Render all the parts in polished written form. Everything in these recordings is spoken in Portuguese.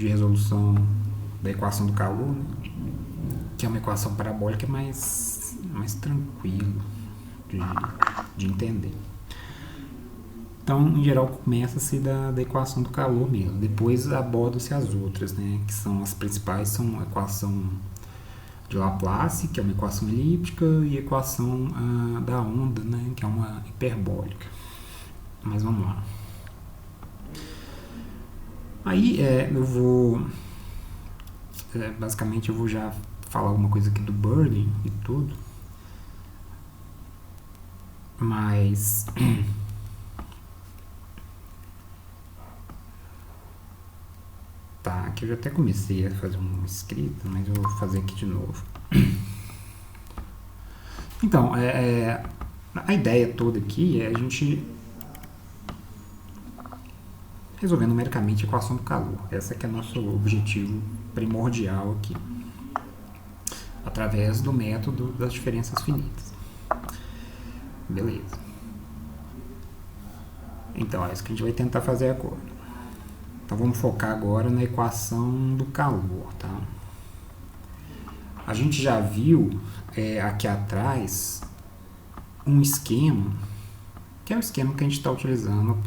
de resolução da equação do calor, né? Que é uma equação parabólica mais tranquilo de entender. Então, em geral, começa-se da equação do calor mesmo. Depois aborda-se as outras, né? Que são as principais, são a equação de Laplace, que é uma equação elíptica, e a equação da onda, né? Que é uma hiperbólica. Mas vamos lá. Aí eu vou... basicamente eu vou já falar alguma coisa aqui do Birling e tudo. Mas... tá, aqui eu já até comecei a fazer um escrito, mas eu vou fazer aqui de novo. Então, a ideia toda aqui é a gente resolver numericamente a equação do calor. Esse que é o nosso objetivo primordial aqui, através do método das diferenças finitas. Beleza. Então, é isso que a gente vai tentar fazer agora. Então, vamos focar agora na equação do calor, tá? A gente já viu aqui atrás um esquema, que é o esquema que a gente está utilizando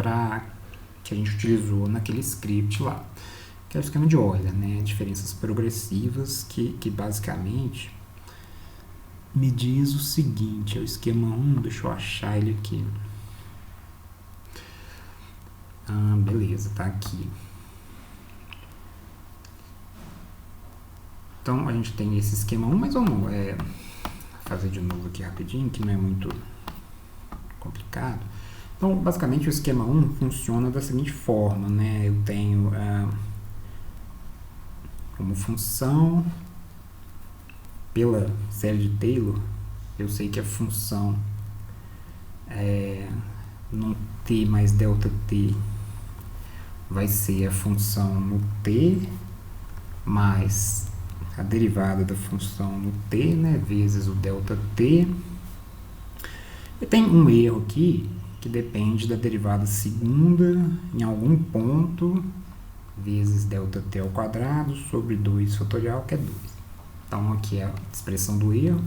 que a gente utilizou naquele script lá, que é o esquema de Euler, né? Diferenças progressivas, que basicamente me diz o seguinte, é o esquema 1, deixa eu achar ele aqui. Beleza, tá aqui. Então, a gente tem esse esquema 1, mas vamos fazer de novo aqui rapidinho, que não é muito complicado. Então, basicamente, o esquema 1 funciona da seguinte forma, né? Eu tenho como função pela série de Taylor, eu sei que a função no t mais delta t vai ser a função no t mais a derivada da função no t, né, vezes o delta t. E tem um erro aqui que depende da derivada segunda em algum ponto vezes delta t ao quadrado sobre 2 fatorial, que é 2. Então aqui é a expressão do erro.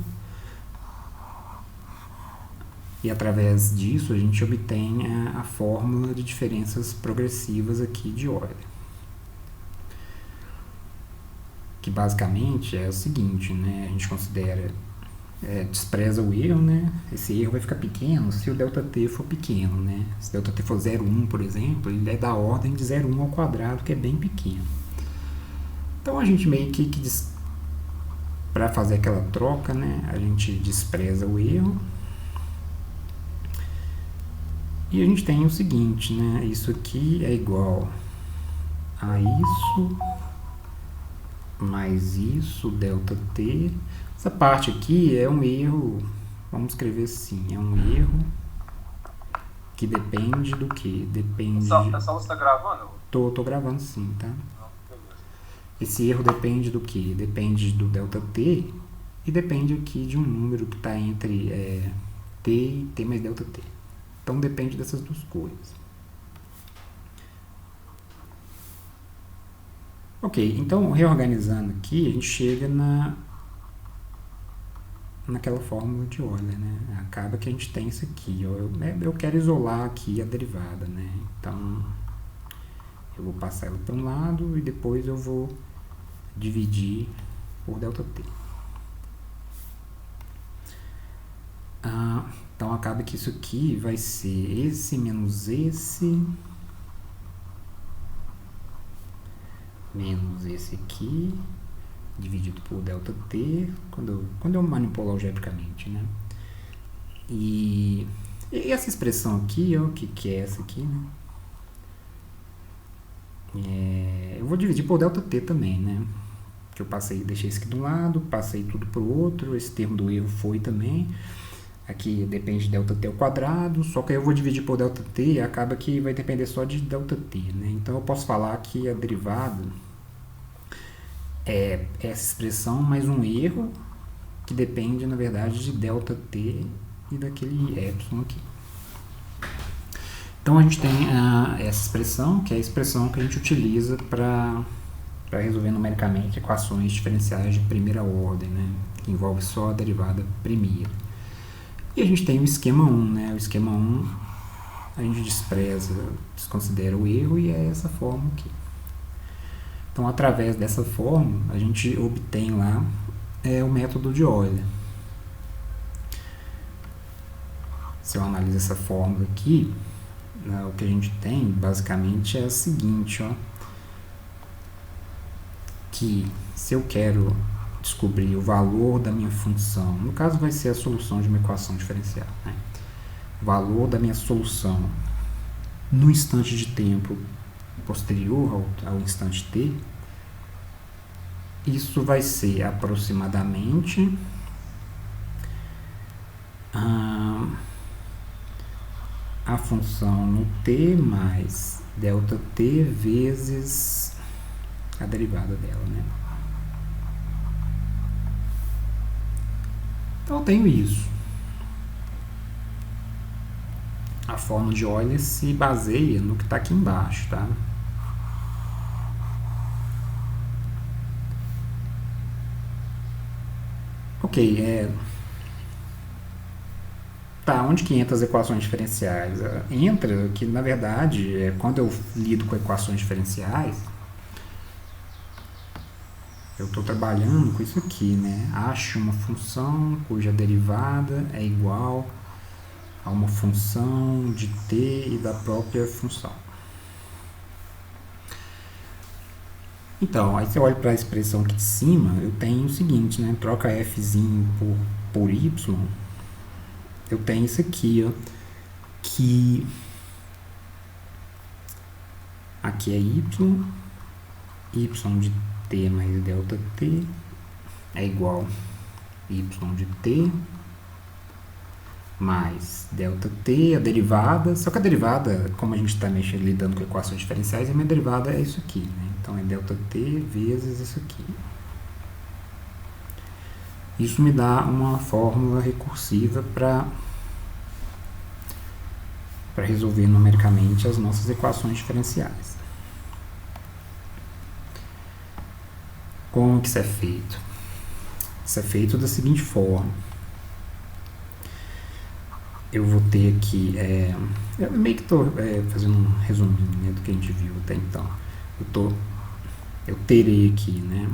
E através disso a gente obtém a fórmula de diferenças progressivas aqui de Euler. Que basicamente é o seguinte, né? A gente considera, despreza o erro, né? Esse erro vai ficar pequeno se o ΔT for pequeno, né? Se o ΔT for 0,1, por exemplo, ele é da ordem de 0,1 ao quadrado, que é bem pequeno. Então a gente meio que para fazer aquela troca, né? A gente despreza o erro. E a gente tem o seguinte, né? Isso aqui é igual a isso mais isso, ΔT. Essa parte aqui é um erro, vamos escrever assim, é um erro que depende do que? Depende... Pessoal, você está gravando? Tô gravando sim, tá? Esse erro depende do que? Depende do ΔT e depende aqui de um número que está entre t e t mais ΔT. Então depende dessas duas coisas. Ok, então reorganizando aqui, a gente chega naquela fórmula de Euler, né? Acaba que a gente tem isso aqui. Eu quero isolar aqui a derivada, né? Então eu vou passar ela para um lado e depois eu vou dividir por ΔT. Então acaba que isso aqui vai ser esse menos esse aqui dividido por ΔT quando eu manipulo algebricamente, né? E essa expressão aqui, ó, que é essa aqui, né? Eu vou dividir por ΔT também, né? Que eu deixei isso aqui de um lado, passei tudo para o outro, esse termo do erro foi também. Aqui depende de ΔT ao quadrado, só que aí eu vou dividir por ΔT e acaba que vai depender só de ΔT, né? Então eu posso falar que a derivada é essa expressão mais um erro que depende, na verdade, de ΔT e daquele epsilon aqui. Então a gente tem essa expressão, que é a expressão que a gente utiliza para para resolver numericamente equações diferenciais de primeira ordem, né, que envolve só a derivada primeira. E a gente tem o esquema 1, né, o esquema 1 a gente desconsidera o erro e é essa fórmula aqui. Então, através dessa fórmula, a gente obtém lá o método de Euler. Se eu analiso essa fórmula aqui, né, o que a gente tem basicamente é o seguinte, ó, que se eu quero descobrir o valor da minha função, no caso vai ser a solução de uma equação diferencial, né, o valor da minha solução no instante de tempo posterior ao instante t, isso vai ser aproximadamente a função no t mais delta t vezes a derivada dela, né? Então eu tenho isso. A fórmula de Euler se baseia no que está aqui embaixo, tá? Ok, tá, onde que entra as equações diferenciais? Entra que, na verdade, quando eu lido com equações diferenciais, eu estou trabalhando com isso aqui, né? Acho uma função cuja derivada é igual a uma função de t e da própria função. Então, aí você olha para a expressão aqui de cima, eu tenho o seguinte, né? Troca fzinho por y, eu tenho isso aqui, ó, que aqui é y de t mais delta t é igual a y de t mais delta t, a derivada, só que a derivada, como a gente está lidando com equações diferenciais, a minha derivada é isso aqui, né? Então é delta t vezes isso aqui. Isso me dá uma fórmula recursiva para resolver numericamente as nossas equações diferenciais. Como que isso é feito? Isso é feito da seguinte forma. Eu vou ter aqui, eu meio que estou fazendo um resuminho, né, do que a gente viu até então. Eu terei aqui, né,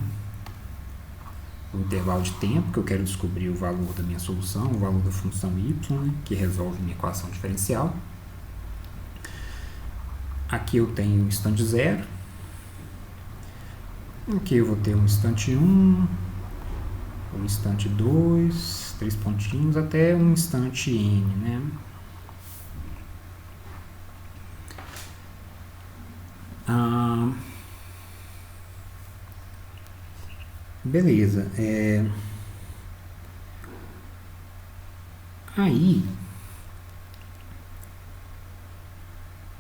o intervalo de tempo que eu quero descobrir o valor da minha solução, o valor da função y, né, que resolve minha equação diferencial. Aqui eu tenho um instante 0. Aqui eu vou ter um instante 1, um instante 2, 3 pontinhos, até um instante n, né? Beleza. Aí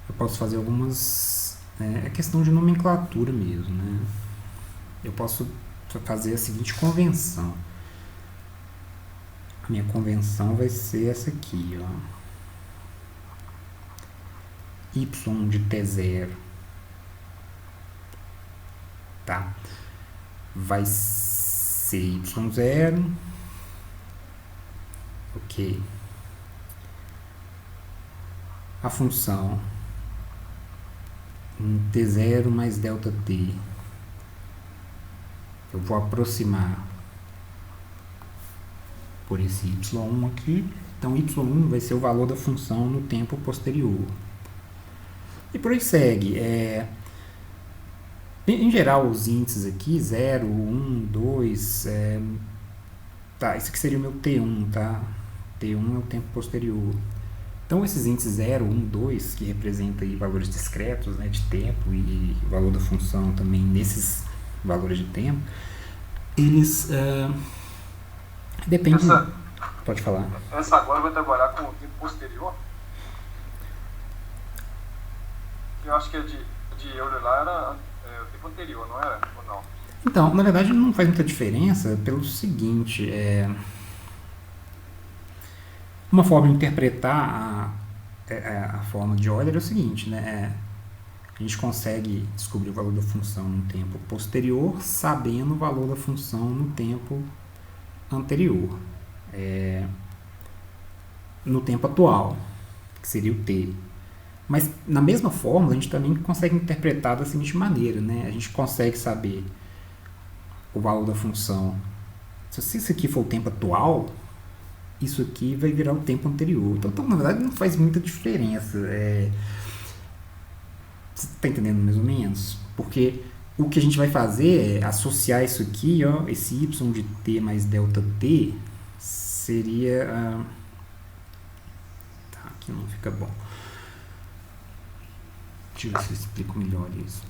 eu posso fazer algumas... É questão de nomenclatura mesmo, né? Eu posso fazer a seguinte convenção. A minha convenção vai ser essa aqui, ó. Y de t0, tá? Vai ser y0, ok. A função t0 mais delta t, eu vou aproximar por esse y1 aqui. Então, y1 vai ser o valor da função no tempo posterior. E por aí segue. Em geral, os índices aqui, 0, 1, 2, tá, esse aqui seria o meu t1, tá? t1 é o tempo posterior. Então, esses índices 0, 1, 2, que representam aí valores discretos, né, de tempo, e o valor da função também nesses valores de tempo, eles dependem... Pode falar. Essa agora vai trabalhar com o tempo posterior? Eu acho que a de Euler lá era o tempo anterior, não era? Ou não? Então, na verdade, não faz muita diferença pelo seguinte, uma forma de interpretar a forma de Euler é o seguinte, né? A gente consegue descobrir o valor da função no tempo posterior, sabendo o valor da função no tempo anterior, no tempo atual, que seria o t. Mas, na mesma forma, a gente também consegue interpretar da seguinte maneira, né? A gente consegue saber o valor da função. Se isso aqui for o tempo atual, isso aqui vai virar o tempo anterior. Então, na verdade, não faz muita diferença. Você está entendendo mais ou menos? Porque o que a gente vai fazer é associar isso aqui, ó, esse y de t mais delta t, seria... Tá, aqui não fica bom. Deixa eu ver se eu explico melhor isso.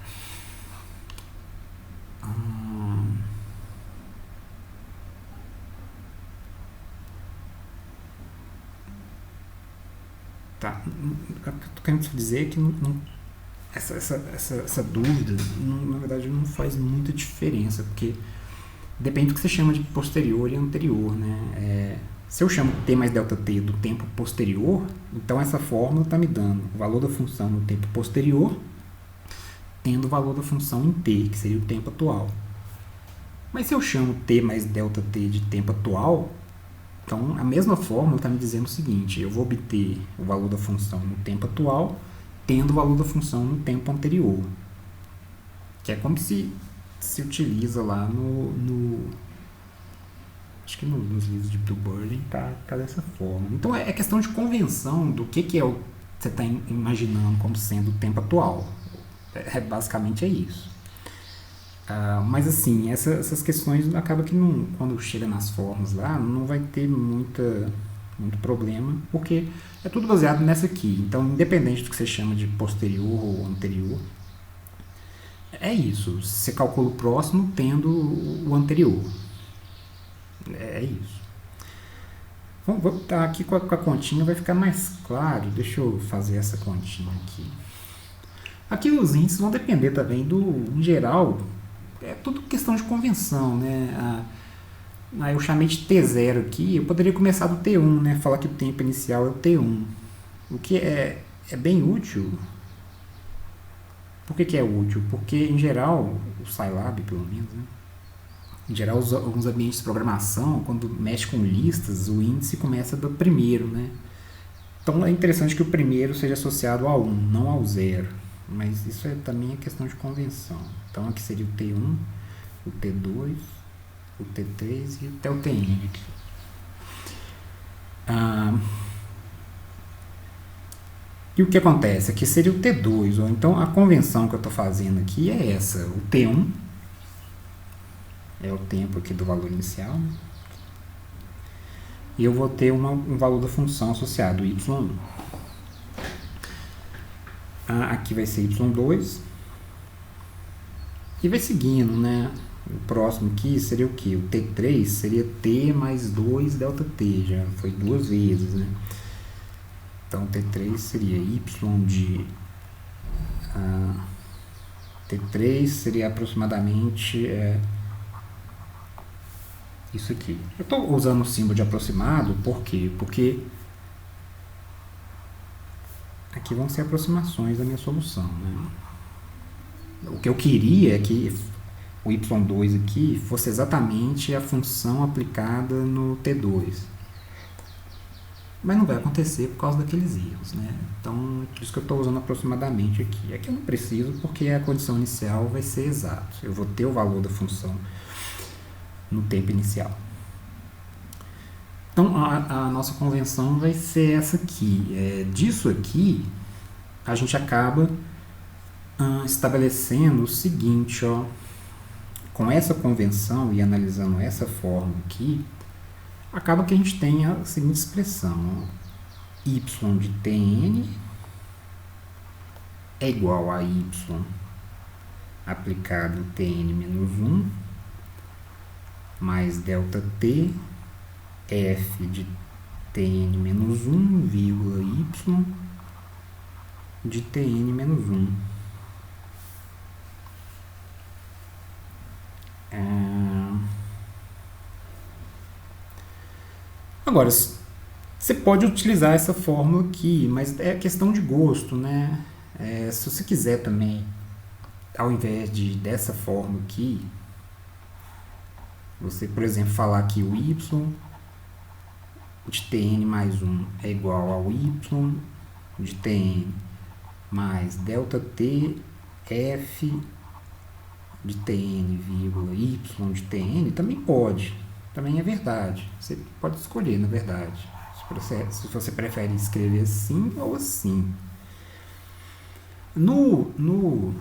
Tá, o que eu estou querendo dizer é que essa dúvida, na verdade, não faz muita diferença, porque depende do que você chama de posterior e anterior, né? Se eu chamo t mais delta t do tempo posterior, então essa fórmula está me dando o valor da função no tempo posterior, tendo o valor da função em t, que seria o tempo atual. Mas se eu chamo t mais delta t de tempo atual, então a mesma fórmula está me dizendo o seguinte: eu vou obter o valor da função no tempo atual, tendo o valor da função no tempo anterior. Que é como se utiliza lá acho que nos livros de Bill Burden tá dessa forma. Então é questão de convenção do que é o que você está imaginando como sendo o tempo atual. Basicamente é isso. Mas assim, essas questões acaba que não, quando chega nas formas lá, não vai ter muito problema, porque é tudo baseado nessa aqui. Então, independente do que você chama de posterior ou anterior, é isso. Você calcula o próximo tendo o anterior. É isso. Vou estar aqui com a continha, vai ficar mais claro. Deixa eu fazer essa continha aqui. Aqui os índices vão depender também em geral, é tudo questão de convenção, né? Eu chamei de T0 aqui, eu poderia começar do T1, né? Falar que o tempo inicial é o T1. O que é bem útil. Por que é útil? Porque, em geral, o Scilab, pelo menos, né? Em geral, alguns ambientes de programação, quando mexe com listas, o índice começa do primeiro, né? Então, é interessante que o primeiro seja associado ao 1, não ao 0. Mas isso também é questão de convenção. Então, aqui seria o T1, o T2, o T3 e até o Tn. E o que acontece? Aqui seria o T2. Ou então, a convenção que eu estou fazendo aqui é essa. O T1 é o tempo aqui do valor inicial. E eu vou ter um valor da função associado, y1. Aqui vai ser y2. E vai seguindo, né? O próximo aqui seria o que? O T3 seria t mais 2 delta t. Já foi duas vezes, né? Então, T3 seria y de... T3 seria aproximadamente... isso aqui. Eu estou usando o símbolo de aproximado, por quê? Porque aqui vão ser aproximações da minha solução, né? O que eu queria é que o y2 aqui fosse exatamente a função aplicada no T2. Mas não vai acontecer por causa daqueles erros, né? Então, é por isso que eu estou usando aproximadamente aqui. Aqui eu não preciso, porque a condição inicial vai ser exata. Eu vou ter o valor da função no tempo inicial. Então, a nossa convenção vai ser essa aqui. Disso aqui, a gente acaba estabelecendo o seguinte, ó, com essa convenção e analisando essa forma aqui, acaba que a gente tem a seguinte expressão, ó, y de Tn é igual a y aplicado em Tn menos 1 mais delta t f de Tn menos 1, vírgula y de Tn menos 1. Agora, você pode utilizar essa fórmula aqui, mas é questão de gosto, né? Se você quiser também, ao invés dessa forma aqui, você, por exemplo, falar que o y de tn mais 1 é igual ao y de tn mais delta t f de tn, vírgula, y de tn, também pode. Também é verdade. Você pode escolher, na verdade. Se você prefere escrever assim ou assim. No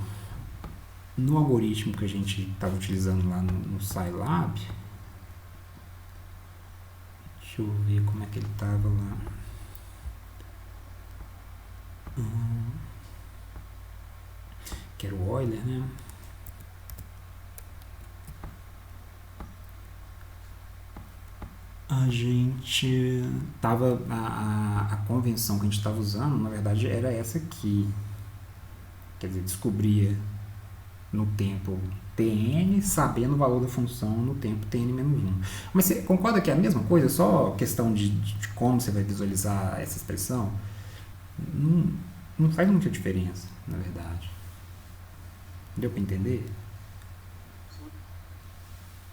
algoritmo que a gente estava utilizando lá no Scilab, deixa eu ver como é que ele estava lá. Que era o Euler, né? A gente tava, a convenção que a gente estava usando, na verdade, era essa aqui. Quer dizer, descobria no tempo tn, sabendo o valor da função no tempo tn menos 1. Mas você concorda que é a mesma coisa? Só questão de como você vai visualizar essa expressão? Não faz muita diferença, na verdade. Deu para entender?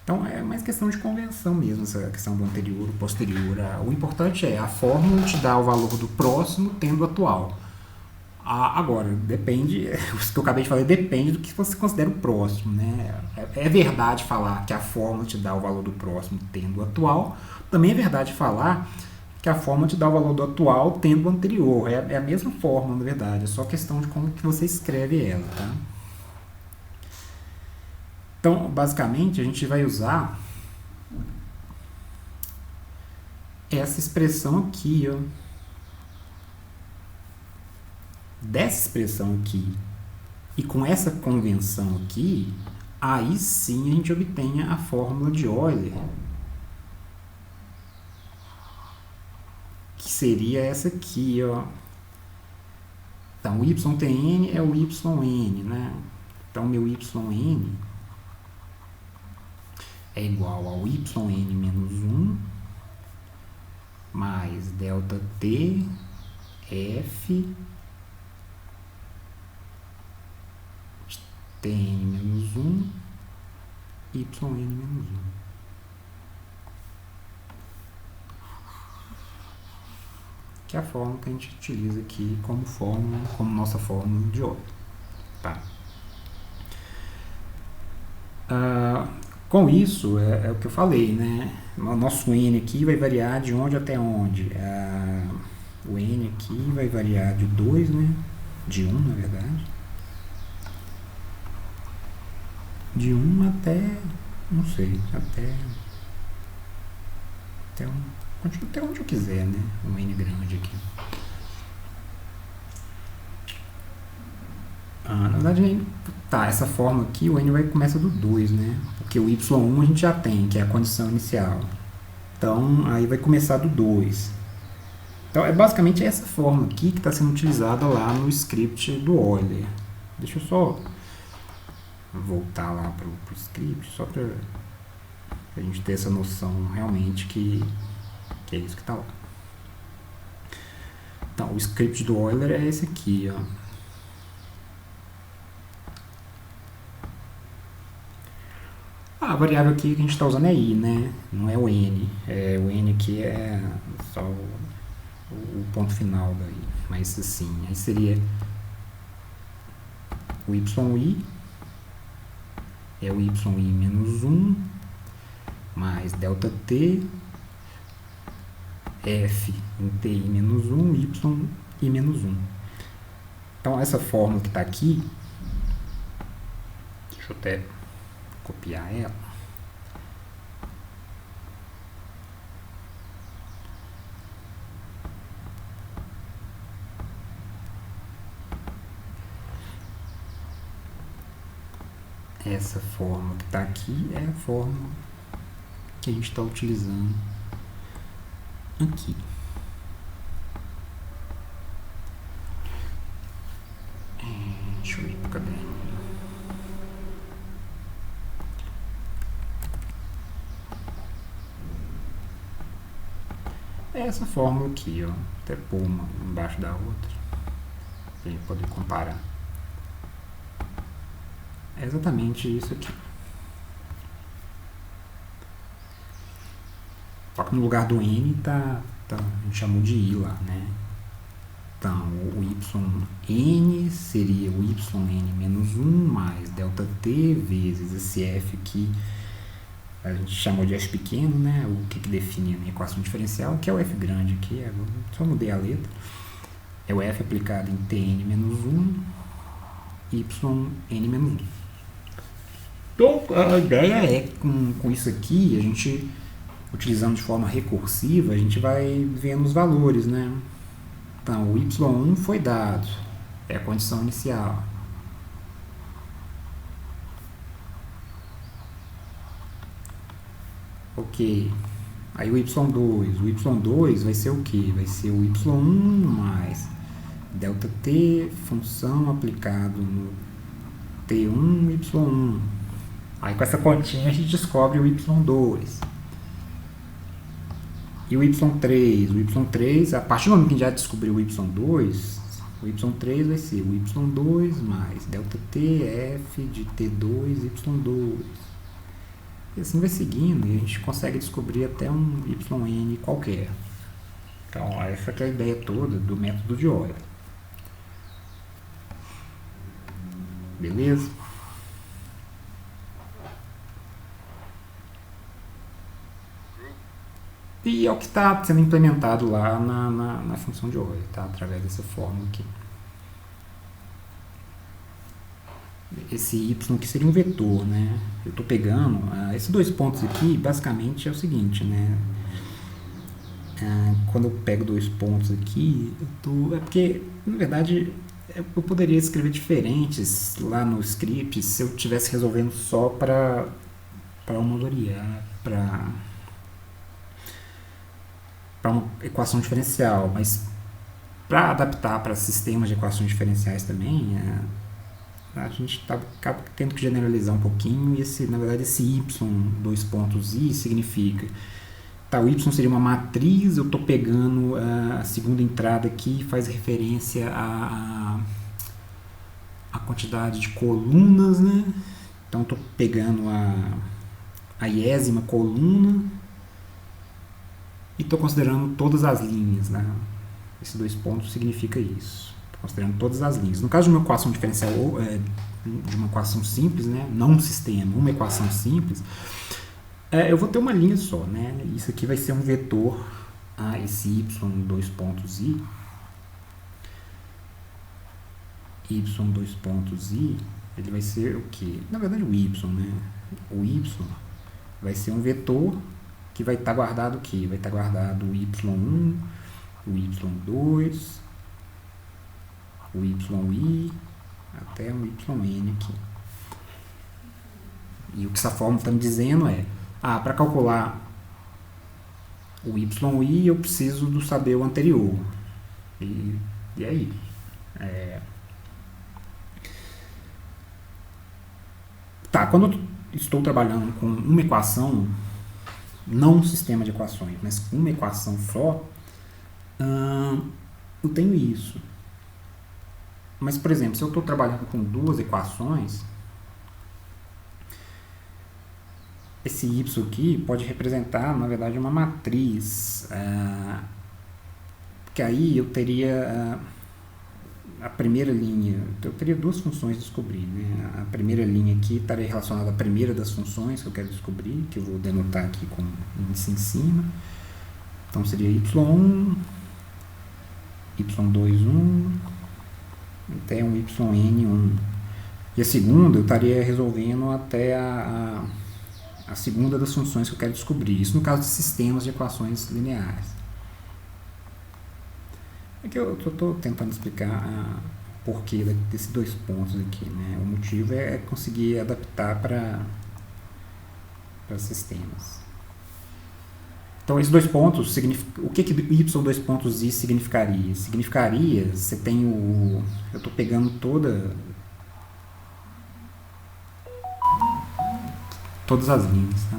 Então é mais questão de convenção mesmo, essa questão do anterior, o posterior. O importante é a fórmula te dá o valor do próximo tendo o atual. Agora, depende, o que eu acabei de falar, depende do que você considera o próximo, né? É verdade falar que a fórmula te dá o valor do próximo tendo o atual, também é verdade falar que a fórmula te dá o valor do atual tendo o anterior. É a mesma fórmula, na verdade, é só questão de como que você escreve ela, tá? Então, basicamente, a gente vai usar essa expressão aqui, ó. Dessa expressão aqui e com essa convenção aqui, aí sim a gente obtém a fórmula de Euler, que seria essa aqui, ó. Então, o YTN é o YN, né? Então, meu YN é igual ao YN menos 1 mais delta T F Tn menos 1, Yn menos 1. Que é a fórmula que a gente utiliza aqui como nossa fórmula de Euler. Tá. Com isso, é o que eu falei, né? O nosso N aqui vai variar de onde até onde? O N aqui vai variar de 2, né? De 1, na verdade. De 1 até, não sei, até onde eu quiser, né? Um N grande aqui. Na verdade, tá, essa forma aqui, o N vai começa do 2, né? Porque o Y1 a gente já tem, que é a condição inicial. Então, aí vai começar do 2. Então, é basicamente essa forma aqui que está sendo utilizada lá no script do Euler. Deixa eu só voltar lá para o script, só para a gente ter essa noção realmente que é isso que está lá. Então, o script do Euler é esse aqui, ó. A variável aqui que a gente está usando é I, né? Não é o N. O N aqui é só o ponto final daí. Mas assim, aí seria o YI é o YI menos 1 mais delta T F em TI menos 1 YI menos 1. Então essa fórmula que está aqui, deixa eu até copiar ela. Essa fórmula que está aqui é a fórmula que a gente está utilizando aqui. Deixa eu ir para o caderno. É essa fórmula aqui, ó. Até pôr uma embaixo da outra. para a gente poder comparar. É exatamente isso aqui. Só que no lugar do n a gente chamou de i lá, né? Então, o yn seria o yn menos 1 mais delta t vezes esse f que a gente chamou de f pequeno, né? O que define a minha equação diferencial, que é o f grande aqui, só mudei a letra. É o f aplicado em tn menos 1, yn menos 1. Então, a ideia é, com isso aqui, a gente, utilizando de forma recursiva, a gente vai vendo os valores, né? Então, o y1 foi dado, é a condição inicial. Ok. Aí o y2 vai ser o que? Vai ser o y1 mais delta t, função aplicado no t1, y1. Aí com essa continha a gente descobre o y2. E o y3, a partir do momento que a gente já descobriu o y2 vai ser o y2 mais delta t, f de t2, y2. E assim vai seguindo e a gente consegue descobrir até um yn qualquer. Então, essa que é a ideia toda do método de Euler. Beleza? E é o que está sendo implementado lá na função de Euler, tá? Através dessa fórmula aqui. Esse y que seria um vetor, né? Eu estou pegando esses dois pontos aqui, basicamente é o seguinte, né? Quando eu pego dois pontos aqui, é porque, na verdade, eu poderia escrever diferentes lá no script se eu estivesse resolvendo só para uma variável, para uma equação diferencial, mas para adaptar para sistemas de equações diferenciais também, a gente acaba tendo que generalizar um pouquinho, e na verdade esse y, dois pontos i, significa, o y seria uma matriz, eu estou pegando a segunda entrada aqui, faz referência a quantidade de colunas, né? Então estou pegando a iésima coluna e estou considerando todas as linhas, né? Esses dois pontos significa isso. Considerando todas as linhas. No caso de uma equação diferencial, de uma equação simples, né, não um sistema, uma equação simples, eu vou ter uma linha só, né? Isso aqui vai ser um vetor, esse y, dois pontos i, ele vai ser o que? Na verdade o y, né? O y vai ser um vetor que vai estar guardado o quê? Vai estar guardado o y1, o y2, o yi, até um yn aqui. E o que essa fórmula está me dizendo é, para calcular o yi eu preciso saber o anterior. E é isso. Quando eu estou trabalhando com uma equação, não um sistema de equações, mas com uma equação só, eu tenho isso. Mas, por exemplo, se eu estou trabalhando com duas equações, esse y aqui pode representar, na verdade, uma matriz, porque aí eu teria a primeira linha, eu teria duas funções a descobrir, né? A primeira linha aqui estaria relacionada à primeira das funções que eu quero descobrir, que eu vou denotar aqui com índice em cima. Então seria y1, y2, até um yn1. E a segunda eu estaria resolvendo até a segunda das funções que eu quero descobrir. Isso no caso de sistemas de equações lineares. Aqui eu estou tentando explicar o porquê desses dois pontos aqui, né? O motivo é conseguir adaptar para sistemas. Então, esses dois pontos, o que y dois pontos i significaria? Significaria, você tem eu estou pegando todas as linhas, tá?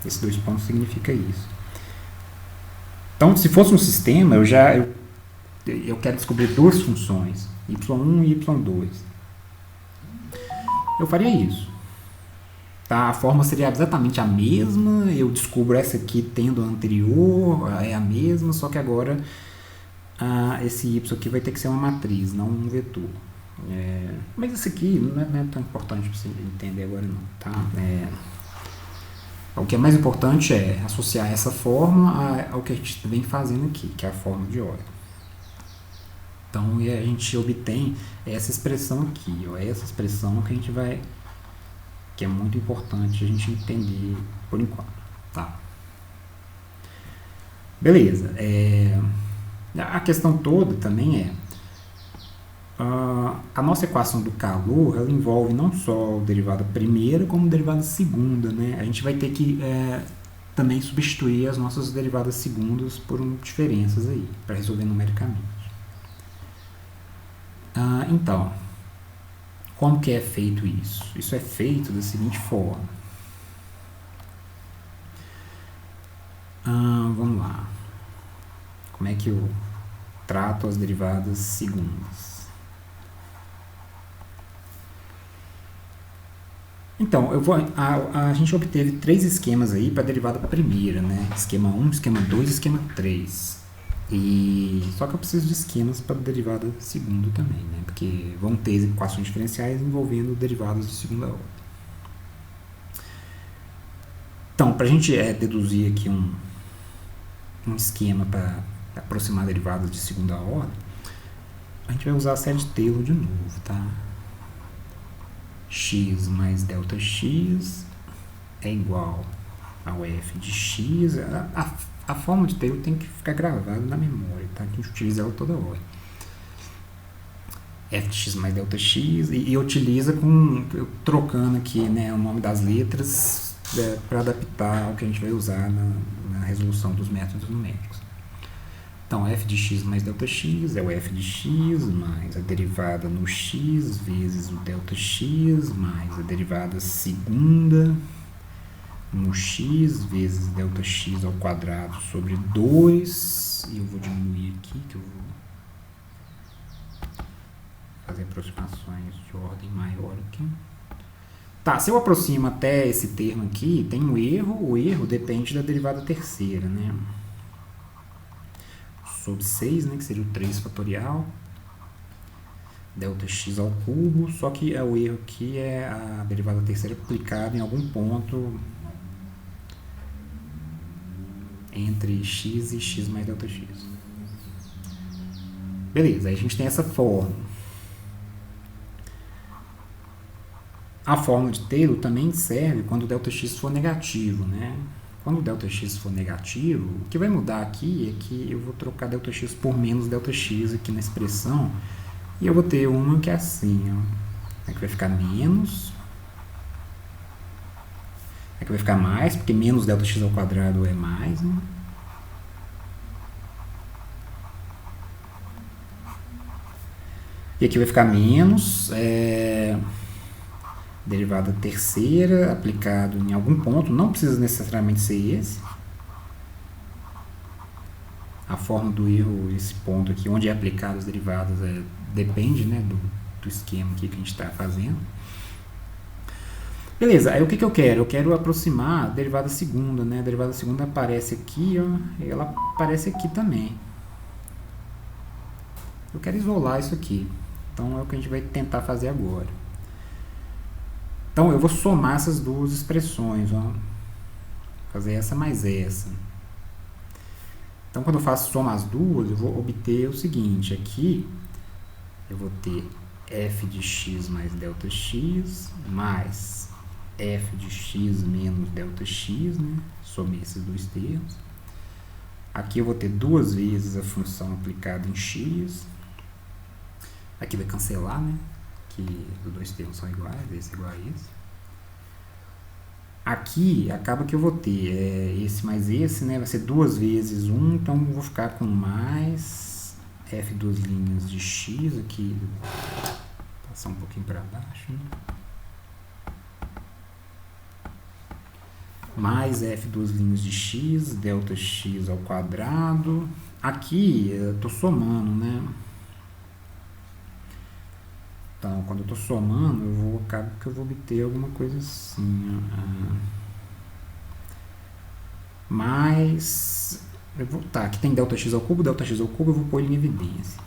Esses dois pontos significa isso. Então, se fosse um sistema, eu eu quero descobrir duas funções, y1 e y2. Eu faria isso. Tá? A fórmula seria exatamente a mesma, eu descubro essa aqui tendo a anterior, é a mesma, só que agora esse y aqui vai ter que ser uma matriz, não um vetor. Mas isso aqui não é tão importante para você entender agora não. Tá? O que é mais importante é associar essa fórmula ao que a gente vem fazendo aqui, que é a fórmula de Euler. Então a gente obtém essa expressão aqui, ó, essa expressão que a gente vai, que é muito importante a gente entender por enquanto. Tá? Beleza. A questão toda também a nossa equação do calor, ela envolve não só o derivada primeira, como o derivada segunda, né? A gente vai ter que também substituir as nossas derivadas segundas por diferenças aí, para resolver numericamente. Então, como que é feito isso? Isso é feito da seguinte forma. Vamos lá. Como é que eu trato as derivadas segundas? Então, a gente obteve três esquemas aí para a derivada primeira, né? Esquema 1, esquema 2 e esquema 3. Só que eu preciso de esquemas para a derivada segunda também, né? Porque vão ter equações diferenciais envolvendo derivadas de segunda ordem. Então, para a gente deduzir aqui um esquema para aproximar derivadas de segunda ordem, a gente vai usar a série de Taylor de novo, tá? X mais delta x é igual ao f de x. A fórmula de Taylor tem que ficar gravada na memória, tá? A gente utiliza ela toda hora. F de x mais delta x e utiliza trocando aqui, né, o nome das letras para adaptar ao que a gente vai usar na resolução dos métodos numéricos. Então, f de x mais delta x é o f de x mais a derivada no x vezes o delta x mais a derivada segunda no x vezes delta x ao quadrado sobre 2. E eu vou diminuir aqui, que eu vou fazer aproximações de ordem maior aqui. Tá, se eu aproximo até esse termo aqui, tem um erro. O erro depende da derivada terceira, né? Sobre 6, né, que seria o 3 fatorial, delta x ao cubo, só que o erro aqui é a derivada terceira aplicada em algum ponto entre x e x mais delta x. Beleza, aí a gente tem essa fórmula. A fórmula de Taylor também serve quando o delta x for negativo, né? Quando o delta_x for negativo, o que vai mudar aqui é que eu vou trocar delta_x por menos delta_x aqui na expressão, e eu vou ter uma que é assim, ó. Aqui vai ficar menos, aqui vai ficar mais, porque menos delta_x ao quadrado é mais, né? E aqui vai ficar menos, derivada terceira aplicado em algum ponto, não precisa necessariamente ser esse. A forma do erro, esse ponto aqui, onde é aplicado as derivadas, depende, né, do esquema aqui que a gente está fazendo. Beleza, aí o que eu quero? Eu quero aproximar a derivada segunda, né? A derivada segunda aparece aqui, ó, e ela aparece aqui também. Eu quero isolar isso aqui. Então é o que a gente vai tentar fazer agora. Então, eu vou somar essas duas expressões, ó. Fazer essa mais essa. Então, quando eu faço soma as duas, eu vou obter o seguinte. Aqui, eu vou ter f de x mais delta x, mais f de x menos delta x, né? Somei esses dois termos. Aqui eu vou ter duas vezes a função aplicada em x. Aqui vai cancelar, né? Que os dois termos são iguais, esse é igual a esse. Aqui acaba que eu vou ter esse mais esse, né? Vai ser duas vezes 1, então eu vou ficar com mais f duas linhas de x aqui. Vou passar um pouquinho para baixo, né? Mais f duas linhas de x, delta x ao quadrado, Aqui eu estou somando, né? Então, quando eu estou somando, acabo que eu vou obter alguma coisa assim. Mas, tá, aqui tem ΔX ao cubo, eu vou pôr ele em evidência.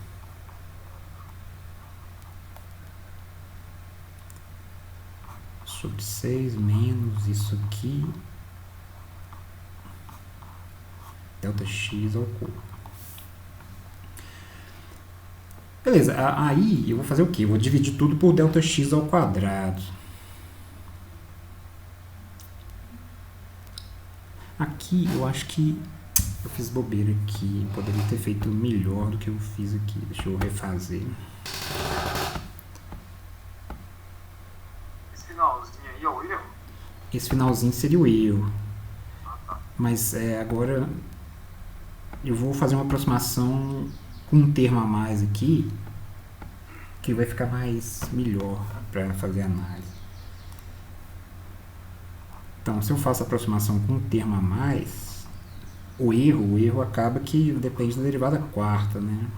Sobre 6 menos isso aqui, ΔX ao cubo. Beleza, aí eu vou fazer o quê? Eu vou dividir tudo por ΔX ao quadrado. Aqui eu acho que eu fiz bobeira aqui. Poderia ter feito melhor do que eu fiz aqui. Deixa eu refazer. Esse finalzinho aí é o erro? Esse finalzinho seria o erro. Mas agora eu vou fazer uma aproximação com um termo a mais aqui, que vai ficar melhor para fazer a análise. Então, se eu faço a aproximação com um termo a mais, o erro acaba que depende da derivada quarta, né?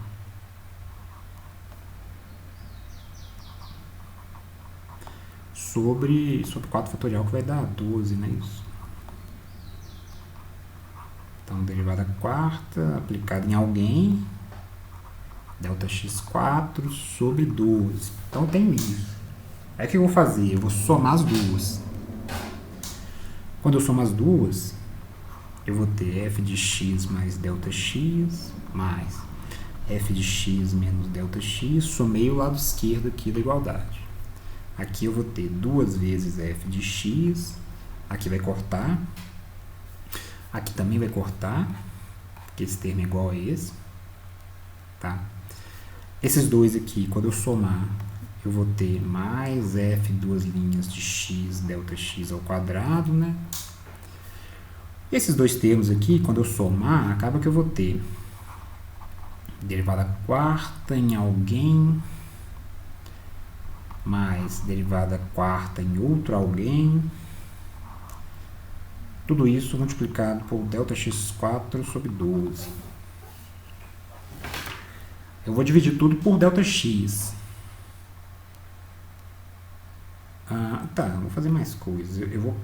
Sobre 4 fatorial, que vai dar 12, né? Isso. Então, derivada quarta aplicada em alguém, ΔX4 sobre 12. Então, eu tenho isso. Aí o que eu vou fazer? Eu vou somar as duas. Quando eu somo as duas, eu vou ter f de x mais ΔX mais f de x menos ΔX. Somei o lado esquerdo aqui da igualdade. Aqui eu vou ter 2 vezes f de x. Aqui vai cortar. Aqui também vai cortar, porque esse termo é igual a esse. Tá? Esses dois aqui, quando eu somar, eu vou ter mais f duas linhas de x ΔX ao quadrado, né? Esses dois termos aqui, quando eu somar, acaba que eu vou ter derivada quarta em alguém, mais derivada quarta em outro alguém. Tudo isso multiplicado por ΔX4 sobre 12. Eu vou dividir tudo por ΔX. Tá, vou fazer mais coisas. Eu vou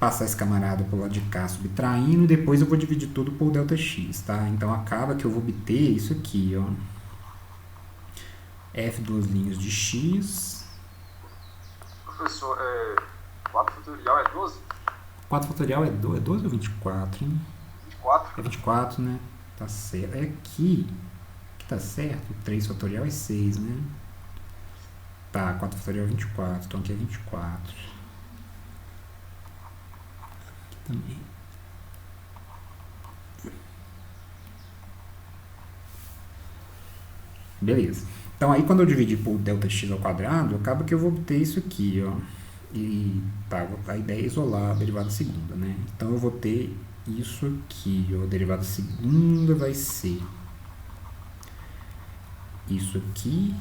passar esse camarada para o lado de cá subtraindo e depois eu vou dividir tudo por ΔX, tá? Então acaba que eu vou obter isso aqui, ó. F duas linhas de x. Professor, 4 fatorial é 12? 4 fatorial é 12 ou 24, hein? 24? É 24, né? Tá certo. É aqui que tá certo. 3 fatorial é 6, né? Tá, 4 fatorial é 24. Então aqui é 24. Aqui também. Beleza. Então aí quando eu dividir por ΔX ao quadrado, acaba que eu vou obter isso aqui, ó. E tá, a ideia é isolar a derivada segunda, né? Então eu vou ter isso aqui, ó. A derivada segunda vai ser isso aqui,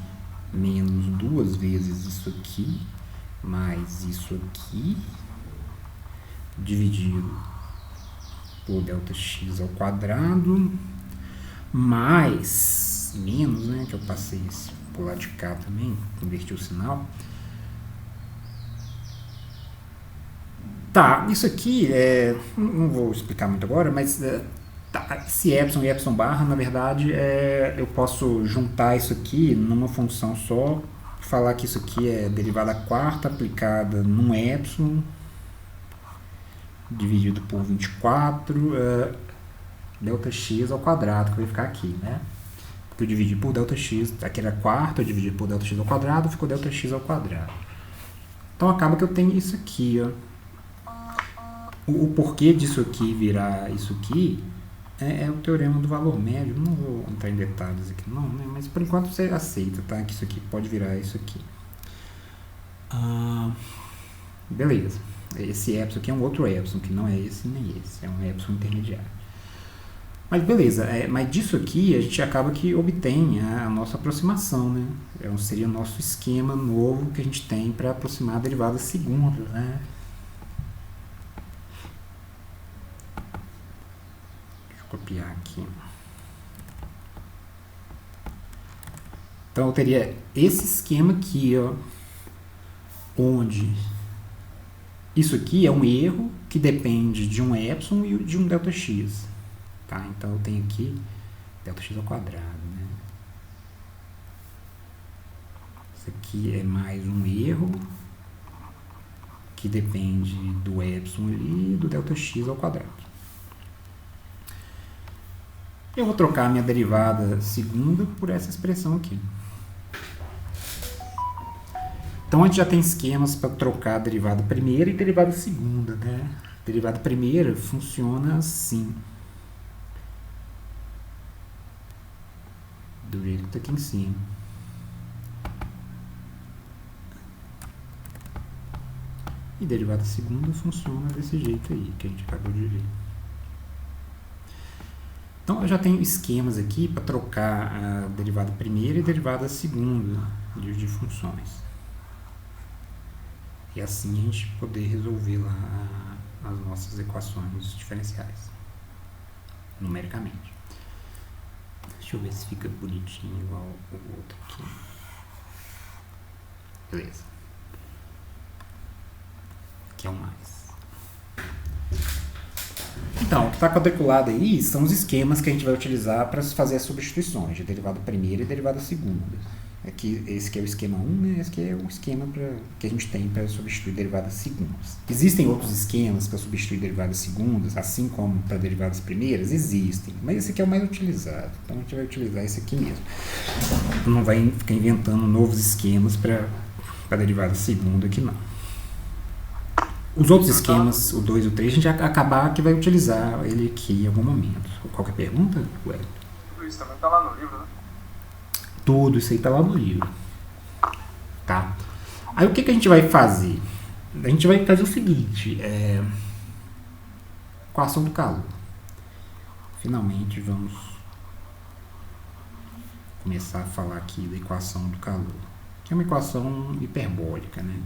menos 2 vezes isso aqui, mais isso aqui, dividido por ΔX ao quadrado, mais, menos, né? Que eu passei esse por lado de cá também, inverti o sinal. Tá, isso aqui, não vou explicar muito agora, mas tá, esse epsilon e epsilon barra, na verdade, eu posso juntar isso aqui numa função só, falar que isso aqui é derivada quarta aplicada num epsilon, dividido por 24, ΔX ao quadrado, que vai ficar aqui, né? Porque eu dividi por ΔX, aqui era quarta, eu dividi por ΔX ao quadrado, ficou ΔX ao quadrado. Então acaba que eu tenho isso aqui, ó. O porquê disso aqui virar isso aqui é o teorema do valor médio. Não vou entrar em detalhes aqui não, né? Mas por enquanto você aceita, tá? Que isso aqui pode virar isso aqui. Beleza. Esse epsilon aqui é um outro epsilon, que não é esse nem esse. É um epsilon intermediário. Mas beleza, mas disso aqui a gente acaba que obtém a nossa aproximação, né? Seria o nosso esquema novo que a gente tem para aproximar derivadas segundas, né? Copiar aqui. Então eu teria esse esquema aqui, ó, onde isso aqui é um erro que depende de um epsilon e de um Δx. Tá? Então eu tenho aqui Δx ao quadrado. Né? Isso aqui é mais um erro que depende do epsilon ali e do Δx ao quadrado. Eu vou trocar a minha derivada segunda por essa expressão aqui. Então, a gente já tem esquemas para trocar a derivada primeira e derivada segunda, né? A derivada primeira funciona assim. Do jeito que está aqui em cima. E a derivada segunda funciona desse jeito aí, que a gente acabou de ver. Então, eu já tenho esquemas aqui para trocar a derivada primeira e a derivada segunda de funções. E assim a gente poder resolver lá as nossas equações diferenciais, numericamente. Deixa eu ver se fica bonitinho igual o outro aqui. Beleza. Aqui é o mais. Então, o que está quadriculado aí são os esquemas que a gente vai utilizar para fazer as substituições de derivada primeira e derivada segunda. Aqui, esse aqui é o esquema 1, né? Esse aqui é o esquema que a gente tem para substituir derivadas segundas. Existem outros esquemas para substituir derivadas segundas, assim como para derivadas primeiras? Existem, mas esse aqui é o mais utilizado. Então a gente vai utilizar esse aqui mesmo. Não vai ficar inventando novos esquemas para derivada segunda aqui não. Os outros esquemas, o 2 e o 3, a gente vai acabar que vai utilizar ele aqui em algum momento. Qualquer pergunta, Wellington? Isso também está lá no livro, né? Tudo isso aí está lá no livro. Tá? Aí o que a gente vai fazer? A gente vai fazer o seguinte, equação do calor. Finalmente vamos começar a falar aqui da equação do calor, que é uma equação hiperbólica, né?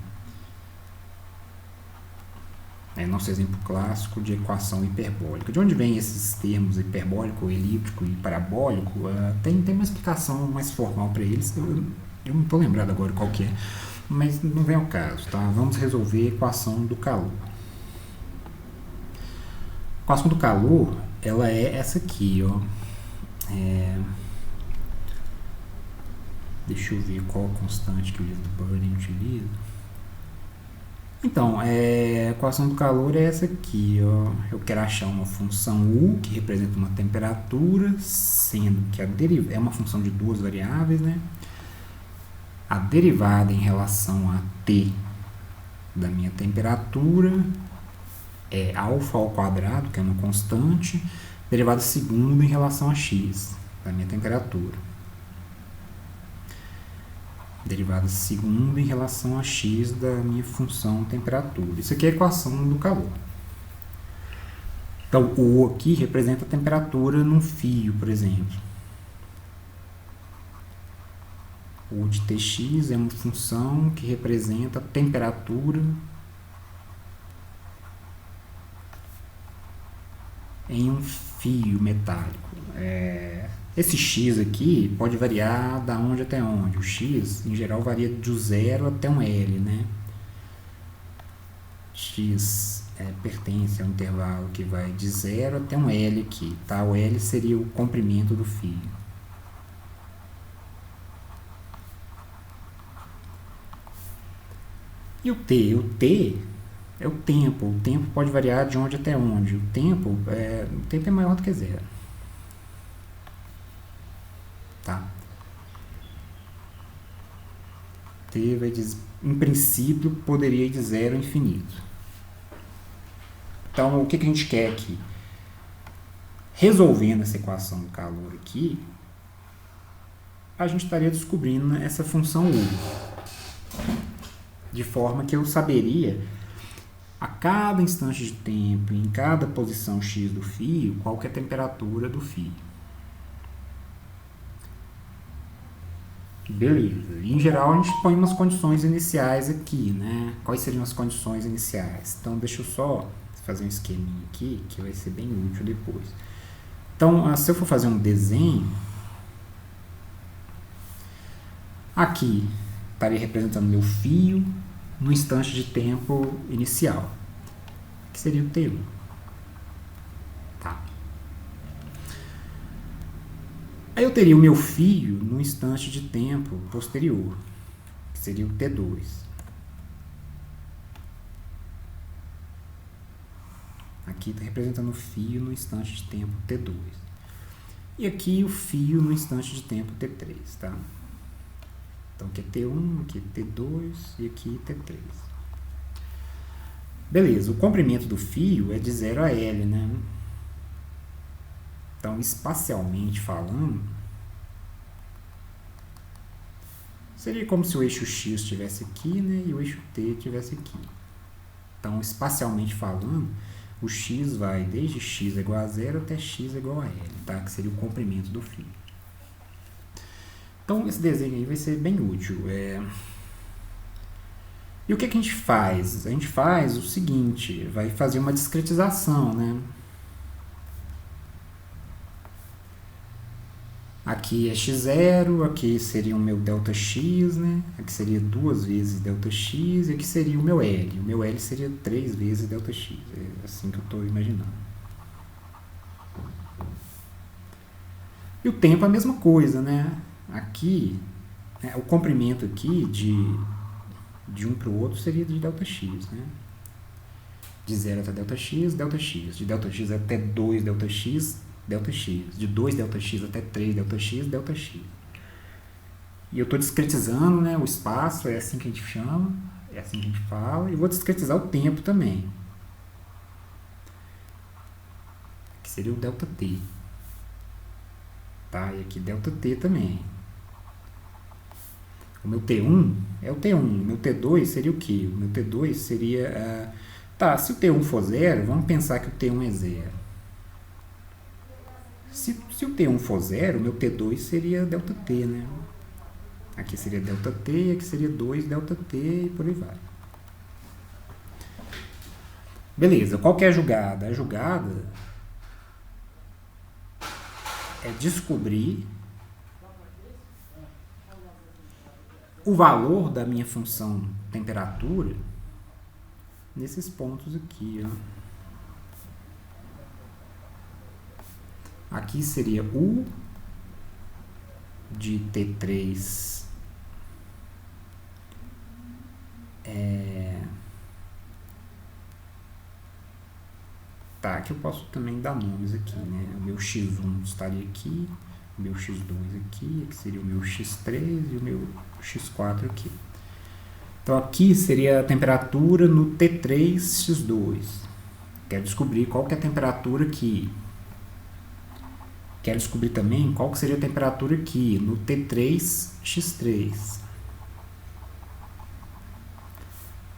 É nosso exemplo clássico de equação hiperbólica. De onde vem esses termos hiperbólico, elíptico e parabólico? Tem uma explicação mais formal para eles. Eu não estou lembrado agora qual que é, mas não vem ao caso. Tá? Vamos resolver a equação do calor. A equação do calor, ela é essa aqui, ó. Deixa eu ver qual constante que o livro do Burney utiliza. Então, a equação do calor é essa aqui, ó. Eu quero achar uma função U, que representa uma temperatura, sendo que é uma função de duas variáveis, né? A derivada em relação a T da minha temperatura é alfa ao quadrado, que é uma constante, derivada segunda em relação a x da minha temperatura. Derivada segunda em relação a x da minha função temperatura. Isso aqui é a equação do calor. Então, o O aqui representa a temperatura num fio, por exemplo. O de Tx é uma função que representa a temperatura em um fio metálico. Esse x aqui pode variar da onde até onde. O x, em geral, varia do 0 até um L, né? X pertence a um intervalo que vai de 0 até um L aqui, tá? O L seria o comprimento do fio. E o T? O T é o tempo. O tempo pode variar de onde até onde. O tempo é maior do que 0. Tá? T vai dizer, em princípio, poderia ir de 0 a infinito. Então, o que a gente quer aqui? Resolvendo essa equação do calor aqui, a gente estaria descobrindo essa função U. De forma que eu saberia, a cada instante de tempo, em cada posição x do fio, qual que é a temperatura do fio. Beleza. Em geral, a gente põe umas condições iniciais aqui, né? Quais seriam as condições iniciais? Então, deixa eu só fazer um esqueminha aqui, que vai ser bem útil depois. Então, se eu for fazer um desenho, Aqui estaria representando meu fio no instante de tempo inicial, que seria o T1. Tá. Aí eu teria o meu fio no instante de tempo posterior, que seria o T2. Aqui está representando o fio no instante de tempo T2. E aqui o fio no instante de tempo T3, tá? Então aqui é T1, aqui é T2 e aqui T3. Beleza, o comprimento do fio é de 0 a L, né? Então, espacialmente falando, seria como se o eixo X estivesse aqui, né? E o eixo T estivesse aqui. Então, espacialmente falando, o X vai desde X igual a 0 até X igual a L, tá? Que seria o comprimento do fio. Então, esse desenho aí vai ser bem útil. E o que a gente faz? A gente faz o seguinte, vai fazer uma discretização, né? Aqui é x0, aqui seria o meu ΔX, né? Aqui seria 2 vezes ΔX, e aqui seria o meu L. O meu L seria 3 vezes ΔX. É assim que eu estou imaginando. E o tempo é a mesma coisa, né? Aqui, o comprimento aqui de um para o outro seria de ΔX, né? De 0 até ΔX, ΔX. De ΔX até 2 ΔX, ΔX. De 2 ΔX até 3 ΔX, ΔX. E eu estou discretizando, né, o espaço, é assim que a gente chama, é assim que a gente fala, e vou discretizar o tempo também, que seria o ΔT. Tá? E aqui ΔT também. O meu T1 é o T1, o meu T2 seria o quê? O meu T2 seria... tá, se o T1 for 0, vamos pensar que o T1 é 0. Se o T1 for 0, o meu T2 seria ΔT, né? Aqui seria ΔT, aqui seria 2 ΔT e por aí vai. Beleza, qual que é a jogada? A jogada é descobrir o valor da minha função temperatura nesses pontos aqui, ó. Aqui seria U de T3 tá, aqui eu posso também dar nomes aqui, né? O meu X1 estaria aqui, o meu X2 aqui seria o meu X3 e o meu X4 aqui. Então aqui seria a temperatura no T3X2. Quero descobrir qual que é a temperatura aqui. Quero descobrir também qual que seria a temperatura aqui no T3X3.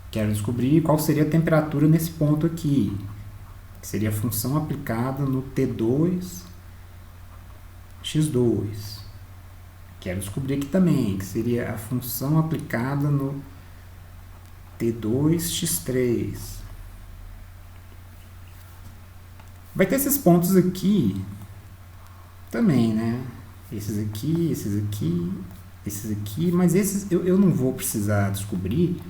Quero descobrir qual seria a temperatura nesse ponto aqui, que seria a função aplicada no T2X2. Quero descobrir aqui também, que seria a função aplicada no T2X3. Vai ter esses pontos aqui também, né? Esses aqui, esses aqui, esses aqui, mas esses eu não vou precisar descobrir,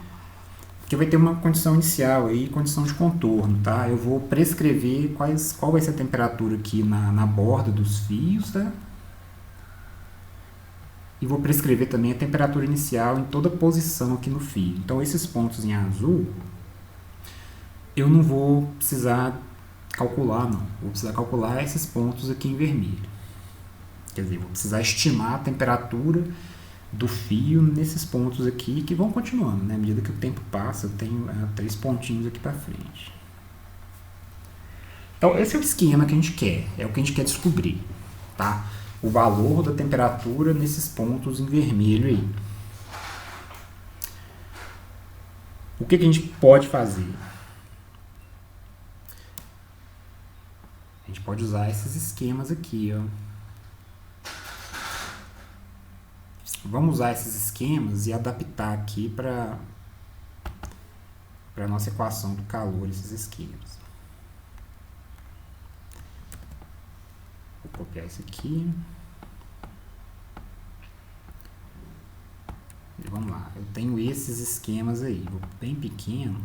porque vai ter uma condição inicial aí, condição de contorno, tá? Eu vou prescrever qual vai ser a temperatura aqui na borda dos fios, tá? E vou prescrever também a temperatura inicial em toda posição aqui no fio. Então, esses pontos em azul, eu não vou precisar calcular, não. Vou precisar calcular esses pontos aqui em vermelho. Quer dizer, vou precisar estimar a temperatura do fio nesses pontos aqui, que vão continuando, né? À medida que o tempo passa, eu tenho 3 pontinhos aqui para frente. Então, esse é o esquema que a gente quer, é o que a gente quer descobrir, tá? O valor da temperatura nesses pontos em vermelho aí. O que a gente pode fazer? A gente pode usar esses esquemas aqui, ó. Vamos usar esses esquemas e adaptar aqui para a nossa equação do calor, esses esquemas. Vou copiar isso aqui. vamos lá. Eu tenho esses esquemas aí, bem pequeno.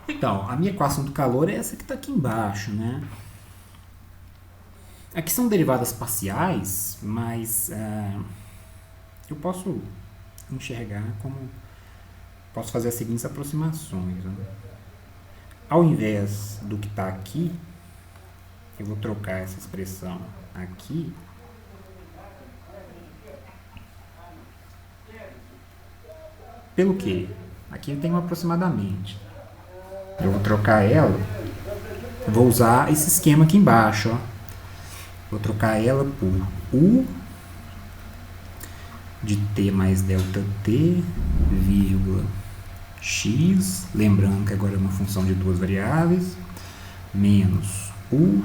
Então, a minha equação do calor é essa que está aqui embaixo, né? Aqui são derivadas parciais, mas eu posso enxergar como... Posso fazer as seguintes aproximações, né? Ao invés do que está aqui, eu vou trocar essa expressão aqui pelo quê? Aqui eu tenho aproximadamente. Eu vou trocar ela, vou usar esse esquema aqui embaixo, ó. Vou trocar ela por U de T mais delta T, vírgula, X, lembrando que agora é uma função de duas variáveis, menos U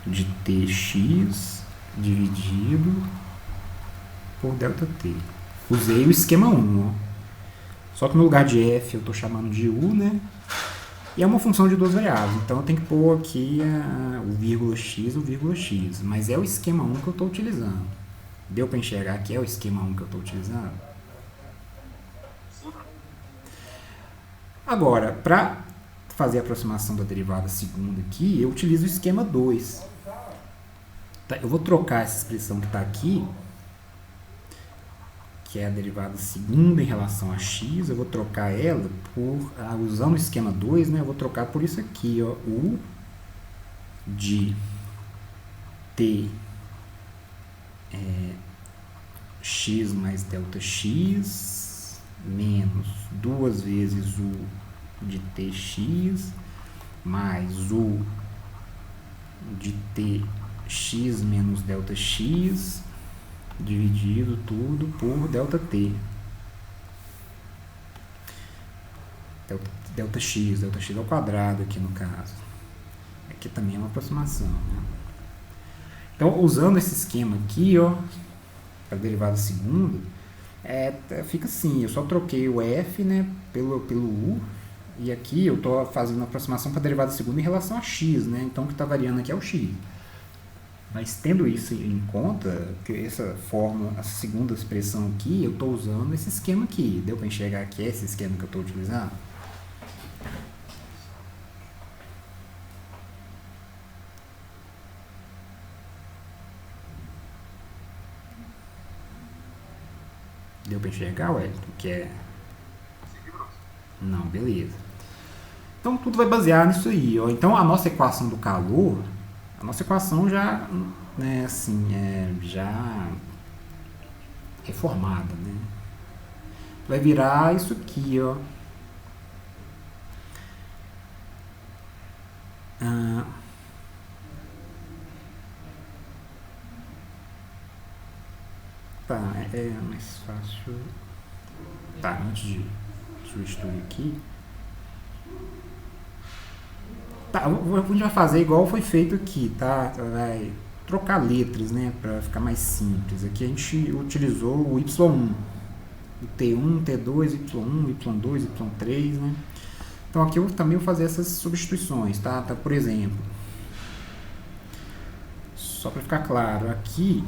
de Tx dividido por delta T. Usei o esquema 1, ó. Só que no lugar de f eu estou chamando de U, né? E é uma função de duas variáveis, então eu tenho que pôr aqui o vírgula x e o vírgula x. Mas é o esquema 1 que eu estou utilizando. Deu para enxergar que é o esquema 1 que eu estou utilizando? Agora, para fazer a aproximação da derivada segunda aqui, eu utilizo o esquema 2. Tá, eu vou trocar essa expressão que está aqui, que é a derivada segunda em relação a x, eu vou trocar ela por, usando o esquema 2, né, eu vou trocar por isso aqui, ó, U de T x mais delta x menos duas vezes U de Tx mais U de Tx menos delta x dividido tudo por delta T. Delta x ao quadrado aqui no caso. Aqui também é uma aproximação, né? Então, usando esse esquema aqui, ó, para a derivada segunda, fica assim, eu só troquei o f, né, pelo u, e aqui eu estou fazendo a aproximação para a derivada segunda em relação a x, né? Então o que está variando aqui é o x. Mas tendo isso em conta, que essa fórmula, a segunda expressão aqui, eu estou usando esse esquema aqui. Deu para enxergar que é esse esquema que eu estou utilizando? Deu para enxergar, Wellington? Que é... Não, beleza. Então tudo vai basear nisso aí, ó. Então a nossa equação do calor... A nossa equação já, né, assim, já reformada, né? Vai virar isso aqui, ó. Tá, é mais fácil. Tá, antes de substituir aqui. Tá, a gente vai fazer igual foi feito aqui, tá? Vai trocar letras, né, para ficar mais simples. Aqui a gente utilizou o Y1, o T1, T2, Y1, Y2, Y3, né? Então aqui eu também vou fazer essas substituições, tá? Por exemplo, só para ficar claro, aqui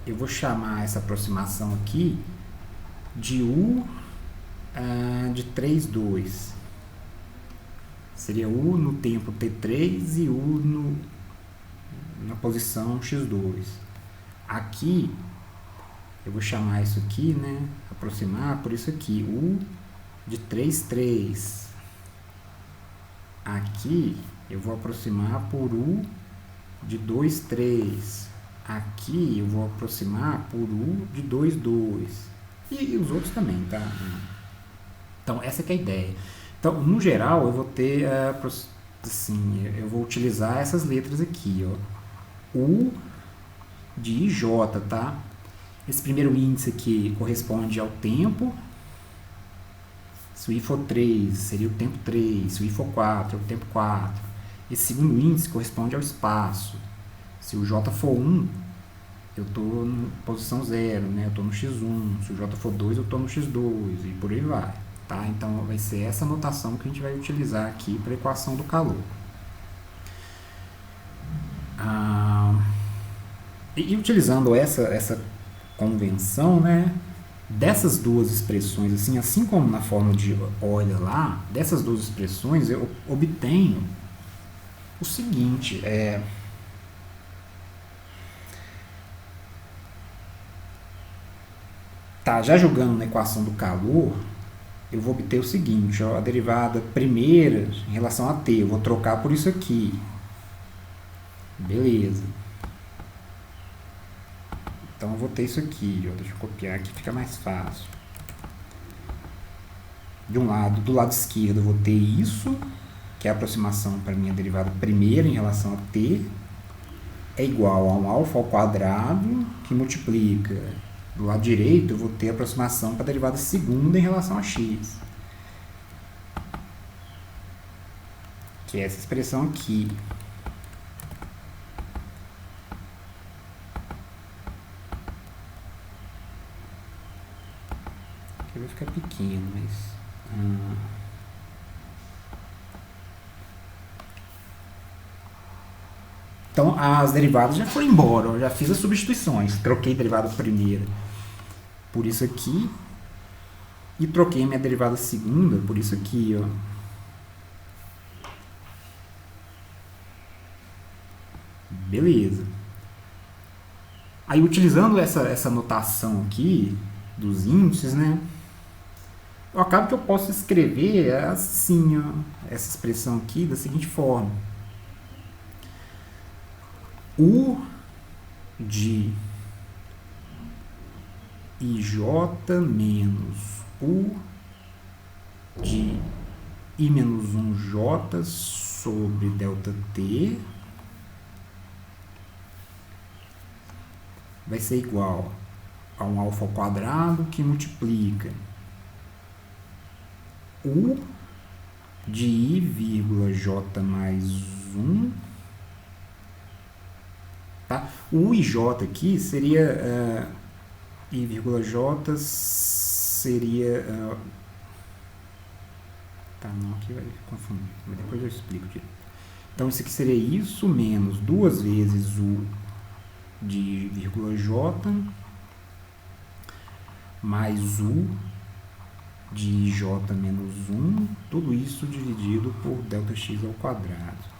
eu vou chamar essa aproximação aqui de U de 3, 2. Seria U no tempo T3 e U na posição X2. Aqui, eu vou chamar isso aqui, né? Aproximar por isso aqui, U de 3, 3. Aqui, eu vou aproximar por U de 2, 3. Aqui, eu vou aproximar por U de 2, 2. E os outros também, tá? Então, essa que é a ideia. Então, no geral, eu vou ter, assim, eu vou utilizar essas letras aqui, ó. U de IJ, tá? Esse primeiro índice aqui corresponde ao tempo. Se o I for 3, seria o tempo 3. Se o I for 4, é o tempo 4. Esse segundo índice corresponde ao espaço. Se o J for 1, eu estou na posição 0, né? Eu estou no X1. Se o J for 2, eu estou no X2 e por aí vai. Tá? Então, vai ser essa notação que a gente vai utilizar aqui para a equação do calor. E utilizando essa convenção, né, dessas duas expressões, assim como na forma de Euler lá, dessas duas expressões eu obtenho o seguinte, já jogando na equação do calor, eu vou obter o seguinte, ó, a derivada primeira em relação a t, eu vou trocar por isso aqui. Beleza. Então eu vou ter isso aqui, ó, deixa eu copiar aqui, fica mais fácil. Do lado esquerdo eu vou ter isso, que é a aproximação para a minha derivada primeira em relação a t, é igual a um alfa ao quadrado, que multiplica. Do lado direito eu vou ter a aproximação para a derivada segunda em relação a x, que é essa expressão aqui. Aqui vai ficar pequeno, mas... Então, as derivadas já foram embora, eu já fiz as substituições. Troquei a derivada primeira por isso aqui e troquei minha derivada segunda por isso aqui, ó. Beleza. Aí, utilizando essa notação aqui dos índices, né, eu acabo que eu posso escrever assim, ó, essa expressão aqui da seguinte forma. U de IJ menos U de I menos 1J sobre delta T vai ser igual a um alfa ao quadrado que multiplica U de I, vírgula, J mais 1. Tá? O U e J aqui seria... I, vírgula, J seria... tá, não, aqui vai confundir, mas depois eu explico direito. Então, isso aqui seria isso menos 2 vezes U de I, vírgula, J mais U de IJ menos 1, tudo isso dividido por ΔX ao quadrado.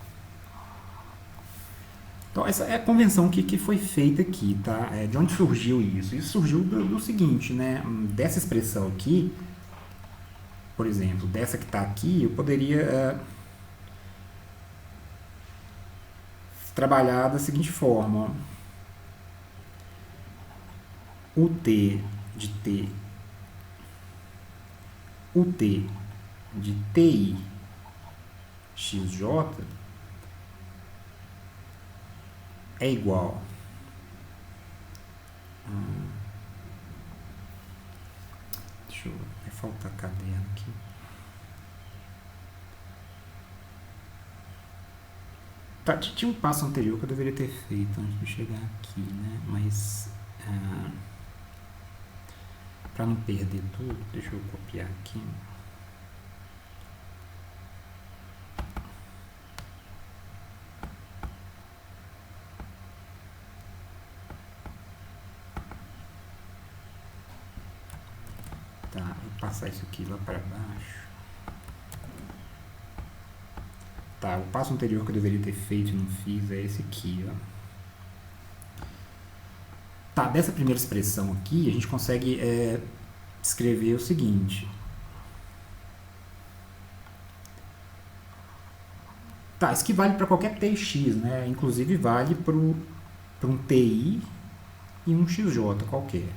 Então, essa é a convenção que foi feita aqui, tá? De onde surgiu isso? Isso surgiu do seguinte, né? Dessa expressão aqui, por exemplo, dessa que está aqui, eu poderia trabalhar da seguinte forma. O T de T, o T de TI XJ é igual deixa eu... vai faltar caderno aqui. Tá, tinha um passo anterior que eu deveria ter feito antes de chegar aqui, né? Mas para não perder tudo, deixa eu copiar aqui. Tá, vou passar isso aqui lá para baixo. Tá, o passo anterior que eu deveria ter feito e não fiz é esse aqui, ó. Tá, dessa primeira expressão aqui, a gente consegue escrever o seguinte. Tá, isso aqui vale para qualquer TX, né? Inclusive vale para um TI e um XJ qualquer.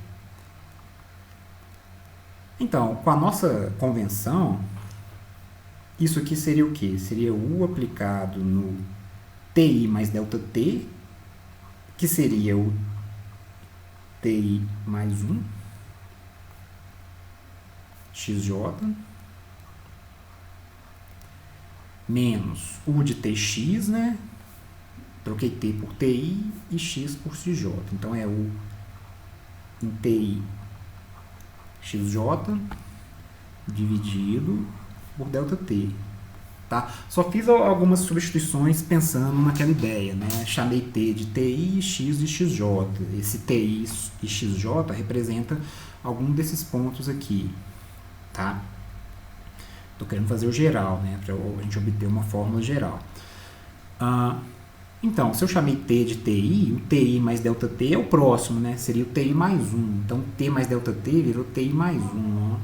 Então, com a nossa convenção, isso aqui seria o quê? Seria U aplicado no TI mais ΔT, que seria o TI mais 1, XJ, menos U de TX, né? Troquei T por TI e X por XJ. Então, é U em TI XJ dividido por ΔT. Tá? Só fiz algumas substituições pensando naquela ideia, né? Chamei T de TI, X de XJ. Esse TI e XJ representa algum desses pontos aqui, tá? Estou querendo fazer o geral, né? Para a gente obter uma fórmula geral. Então, se eu chamei T de TI, o TI mais ΔT é o próximo, né? Seria o TI mais 1. Então, T mais ΔT virou TI mais 1, ó.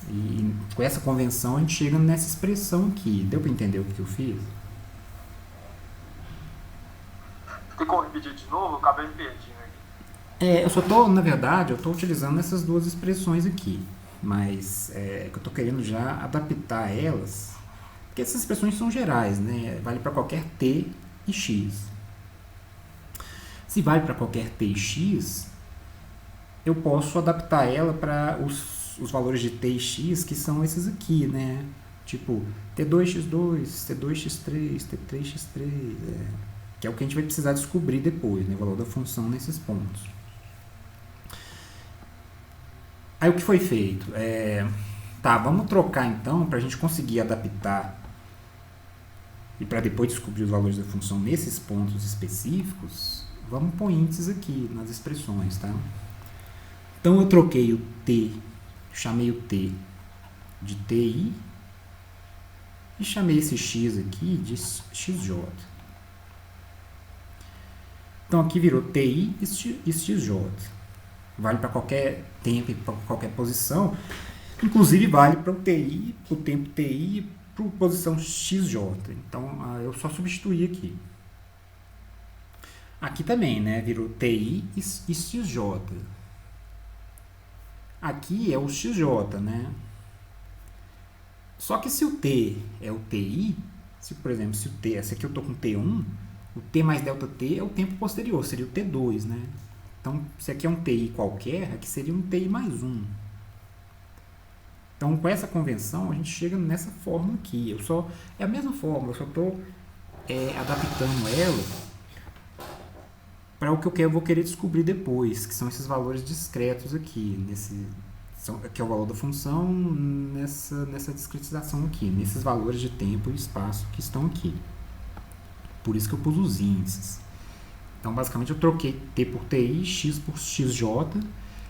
E com essa convenção a gente chega nessa expressão aqui. Deu para entender o que eu fiz? Tem como repetir de novo? Eu acabei me perdendo aqui. Eu só estou, na verdade, eu estou utilizando essas duas expressões aqui. Mas que eu estou querendo já adaptar elas, porque essas expressões são gerais, né? Vale para qualquer T e X. Se vale para qualquer T e X, eu posso adaptar ela para os valores de T e X, que são esses aqui, né? Tipo, T2x2, T2x3, T3x3, que é o que a gente vai precisar descobrir depois, né? O valor da função nesses pontos. Aí o que foi feito? Tá, vamos trocar então, para a gente conseguir adaptar e para depois descobrir os valores da função nesses pontos específicos, vamos pôr índices aqui nas expressões, tá? Então eu troquei o T, chamei o T de TI e chamei esse X aqui de XJ. Então aqui virou TI e XJ. Vale para qualquer tempo e para qualquer posição. Inclusive vale para o TI, para o tempo TI e para a posição XJ. Então eu só substituí aqui. Aqui também, né? Virou TI e XJ. Aqui é o XJ, né? Só que se o T é o TI, se por exemplo, se o T, esse aqui eu estou com T1, o T mais ΔT é o tempo posterior, seria o T2, né? Então, se aqui é um TI qualquer, aqui seria um TI mais 1. Então, com essa convenção, a gente chega nessa fórmula aqui. É a mesma fórmula, eu só estou adaptando ela para o que eu vou querer descobrir depois, que são esses valores discretos aqui, que é o valor da função nessa discretização aqui, nesses valores de tempo e espaço que estão aqui. Por isso que eu pus os índices. Então, basicamente, eu troquei T por TI, X por XJ,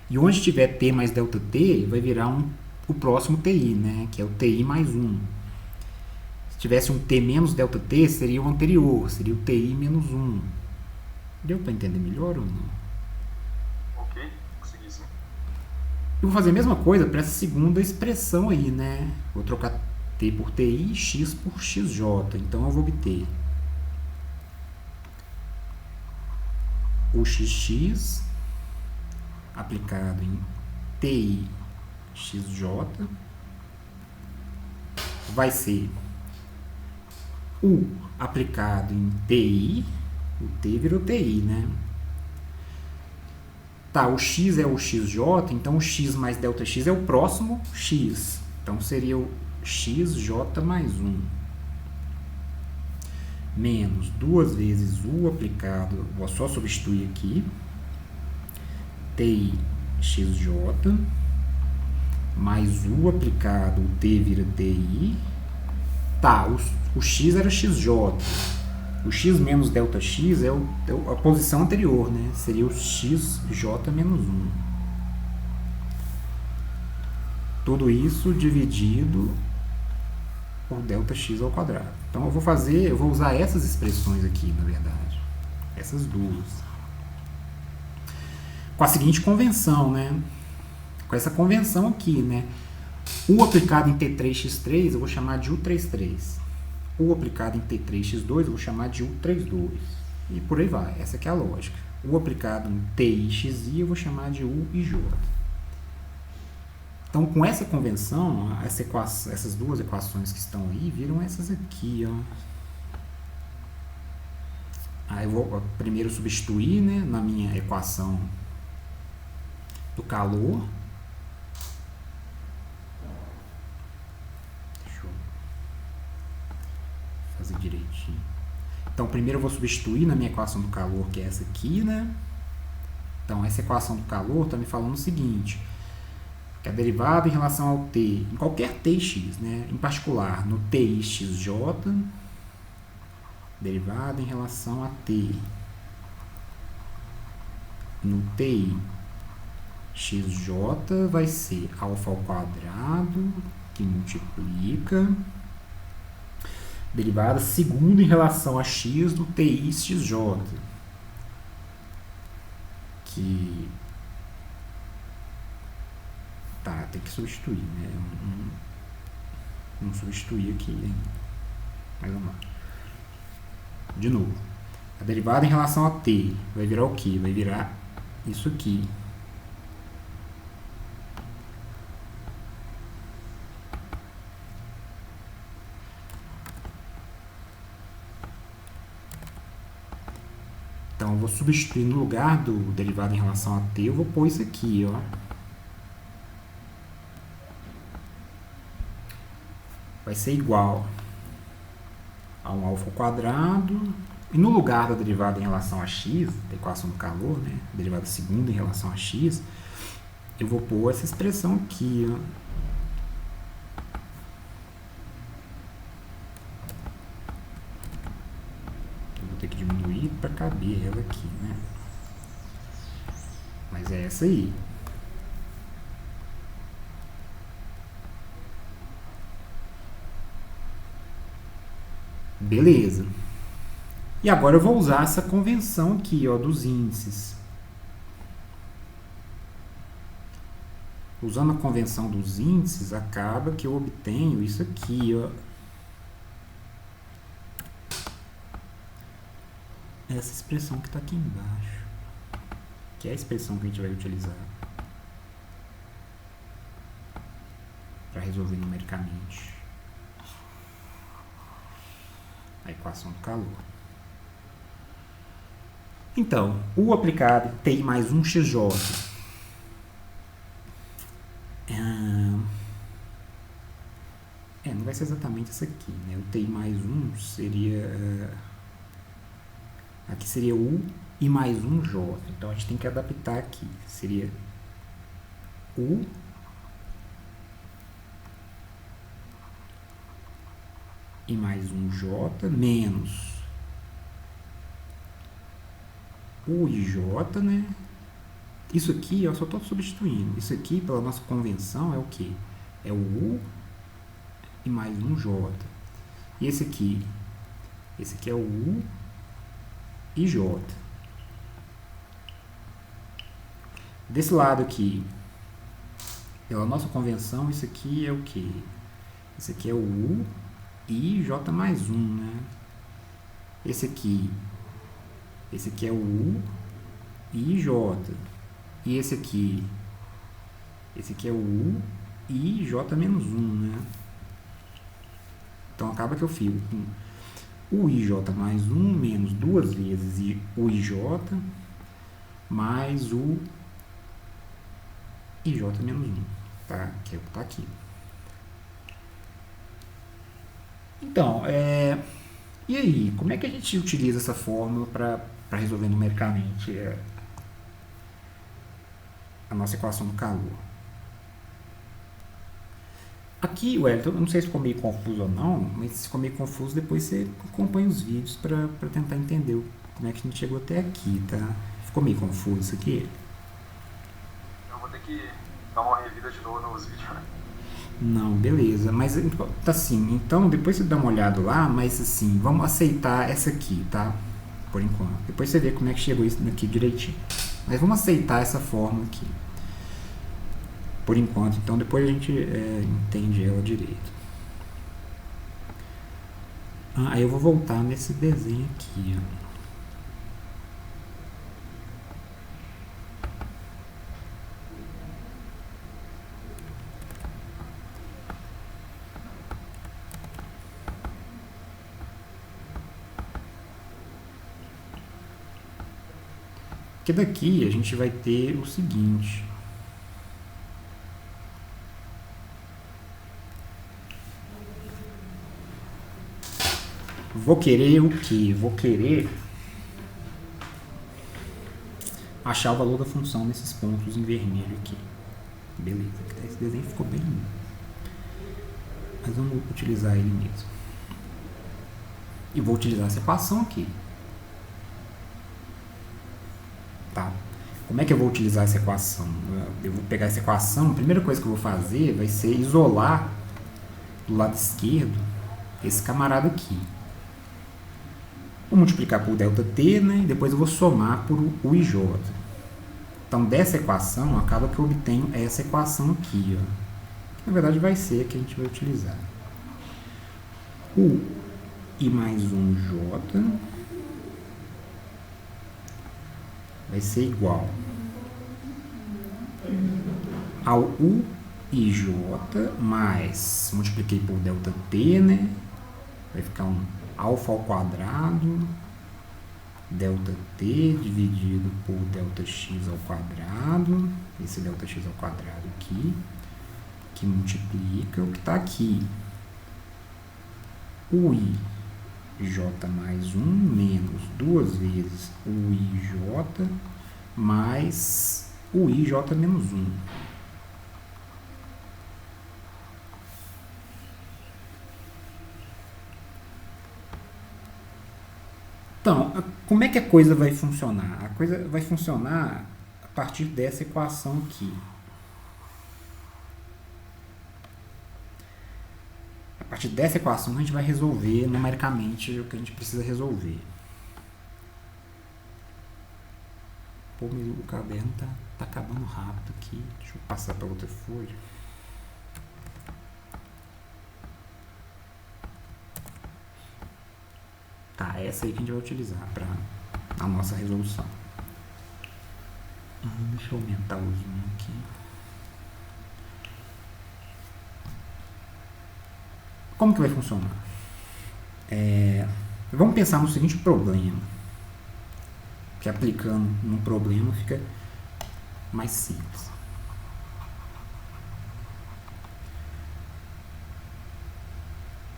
e onde tiver T mais ΔT, vai virar o próximo TI, né? Que é o TI mais 1. Se tivesse um T menos ΔT, seria o anterior, seria o TI menos 1. Deu para entender melhor ou não? Ok, consegui sim. Eu vou fazer a mesma coisa para essa segunda expressão aí, né? Vou trocar T por TI e X por XJ. Então, eu vou obter o XX aplicado em TI XJ vai ser o aplicado em TI, o T virou TI, né? Tá, o X é o XJ, então o X mais ΔX é o próximo X. Então seria o XJ mais 1. Menos 2 vezes U aplicado, vou só substituir aqui, TI XJ, mais U aplicado, o T vira TI. Tá, o X era XJ, o X menos ΔX é a posição anterior, né? Seria o XJ menos 1. Tudo isso dividido por ΔX ao quadrado. Então eu vou usar essas expressões aqui, na verdade. Essas duas. Com a seguinte convenção, né? Com essa convenção aqui, né? U aplicado em T3x3 eu vou chamar de U33. U aplicado em T3x2 eu vou chamar de U32. E por aí vai. Essa aqui é a lógica. U aplicado em TI/XI eu vou chamar de U e J. Então, com essa convenção, essas duas equações que estão aí viram essas aqui, ó. Aí eu vou primeiro substituir, né, na minha equação do calor. Deixa eu fazer direitinho. Então, primeiro eu vou substituir na minha equação do calor, que é essa aqui, né? Então, essa equação do calor está me falando o seguinte: que a derivada em relação ao t, em qualquer tx, né? Em particular, no tixj, derivada em relação a t, no tixj vai ser alfa ao quadrado, que multiplica, derivada segunda em relação a x do tixj, que tá, tem que substituir, né? Não substituir aqui ainda. Mas vamos lá. De novo. A derivada em relação a t vai virar o quê? Vai virar isso aqui. Então, eu vou substituir no lugar do derivado em relação a t, eu vou pôr isso aqui, ó. Vai ser igual a um alfa ao quadrado, e no lugar da derivada em relação a x, da equação do calor, né, derivada segunda em relação a x, eu vou pôr essa expressão aqui, ó. Eu vou ter que diminuir para caber ela aqui, né? Mas é essa aí. Beleza. E agora eu vou usar essa convenção aqui, ó, dos índices. Usando a convenção dos índices, acaba que eu obtenho isso aqui, ó. Essa expressão que está aqui embaixo, que é a expressão que a gente vai utilizar para resolver numericamente a equação do calor. Então, o aplicado T mais 1 xj não vai ser exatamente isso aqui, né? O T mais 1 seria aqui seria U e mais 1 J, então a gente tem que adaptar aqui, seria U e mais 1 J menos U e J, né? Isso aqui eu só estou substituindo. Isso aqui, pela nossa convenção, é o que? É o U e mais 1 J. E esse aqui é o U e J. Desse lado aqui, pela nossa convenção, isso aqui é o que? Esse aqui é o U e J mais 1, né? Esse aqui é o U e J. E esse aqui é o U e J menos 1, né? Então acaba que eu fico com U i J mais 1 menos 2 vezes U i J mais U i J menos 1, tá? Que é o que está aqui. Então, e aí, como é que a gente utiliza essa fórmula para resolver numericamente a nossa equação do calor? Aqui, Wellington, eu não sei se ficou meio confuso ou não, mas se ficou meio confuso, depois você acompanha os vídeos para tentar entender como é que a gente chegou até aqui, tá? Ficou meio confuso isso aqui? Eu vou ter que dar uma revida de novo nos vídeos, né? Não, beleza, mas tá assim, então depois você dá uma olhada lá, mas assim, vamos aceitar essa aqui, tá? Por enquanto. Depois você vê como é que chegou isso aqui direitinho. Mas vamos aceitar essa forma aqui. Por enquanto, então depois a gente entende ela direito. Aí eu vou voltar nesse desenho aqui, ó. Porque daqui a gente vai ter o seguinte. Vou querer o quê? Vou querer achar o valor da função nesses pontos em vermelho aqui. Beleza, esse desenho ficou bem lindo. Mas vamos utilizar ele mesmo. E vou utilizar essa equação aqui. Tá? Como é que eu vou utilizar essa equação? Eu vou pegar essa equação, a primeira coisa que eu vou fazer vai ser isolar do lado esquerdo esse camarada aqui. Vou multiplicar por ΔT, né? E depois eu vou somar por o IJ. Então, dessa equação, acaba que eu obtenho essa equação aqui, ó. Que, na verdade, vai ser a que a gente vai utilizar. O I mais 1J vai ser igual ao UIJ mais, multipliquei por ΔT, né? Vai ficar um alfa ao quadrado, ΔT dividido por ΔX ao quadrado, esse ΔX ao quadrado aqui, que multiplica o que está aqui. UIJ mais 1 menos 2 vezes UIJ mais UIJ menos 1. Então, como é que a coisa vai funcionar? A coisa vai funcionar a partir dessa equação aqui. A partir dessa equação a gente vai resolver numericamente o que a gente precisa resolver. Pô, o caderno tá acabando rápido aqui. Deixa eu passar para outra folha. Tá, essa aí que a gente vai utilizar para a nossa resolução. Deixa eu aumentar o zoom aqui. Como que vai funcionar? Vamos pensar no seguinte problema. Que aplicando no problema fica mais simples.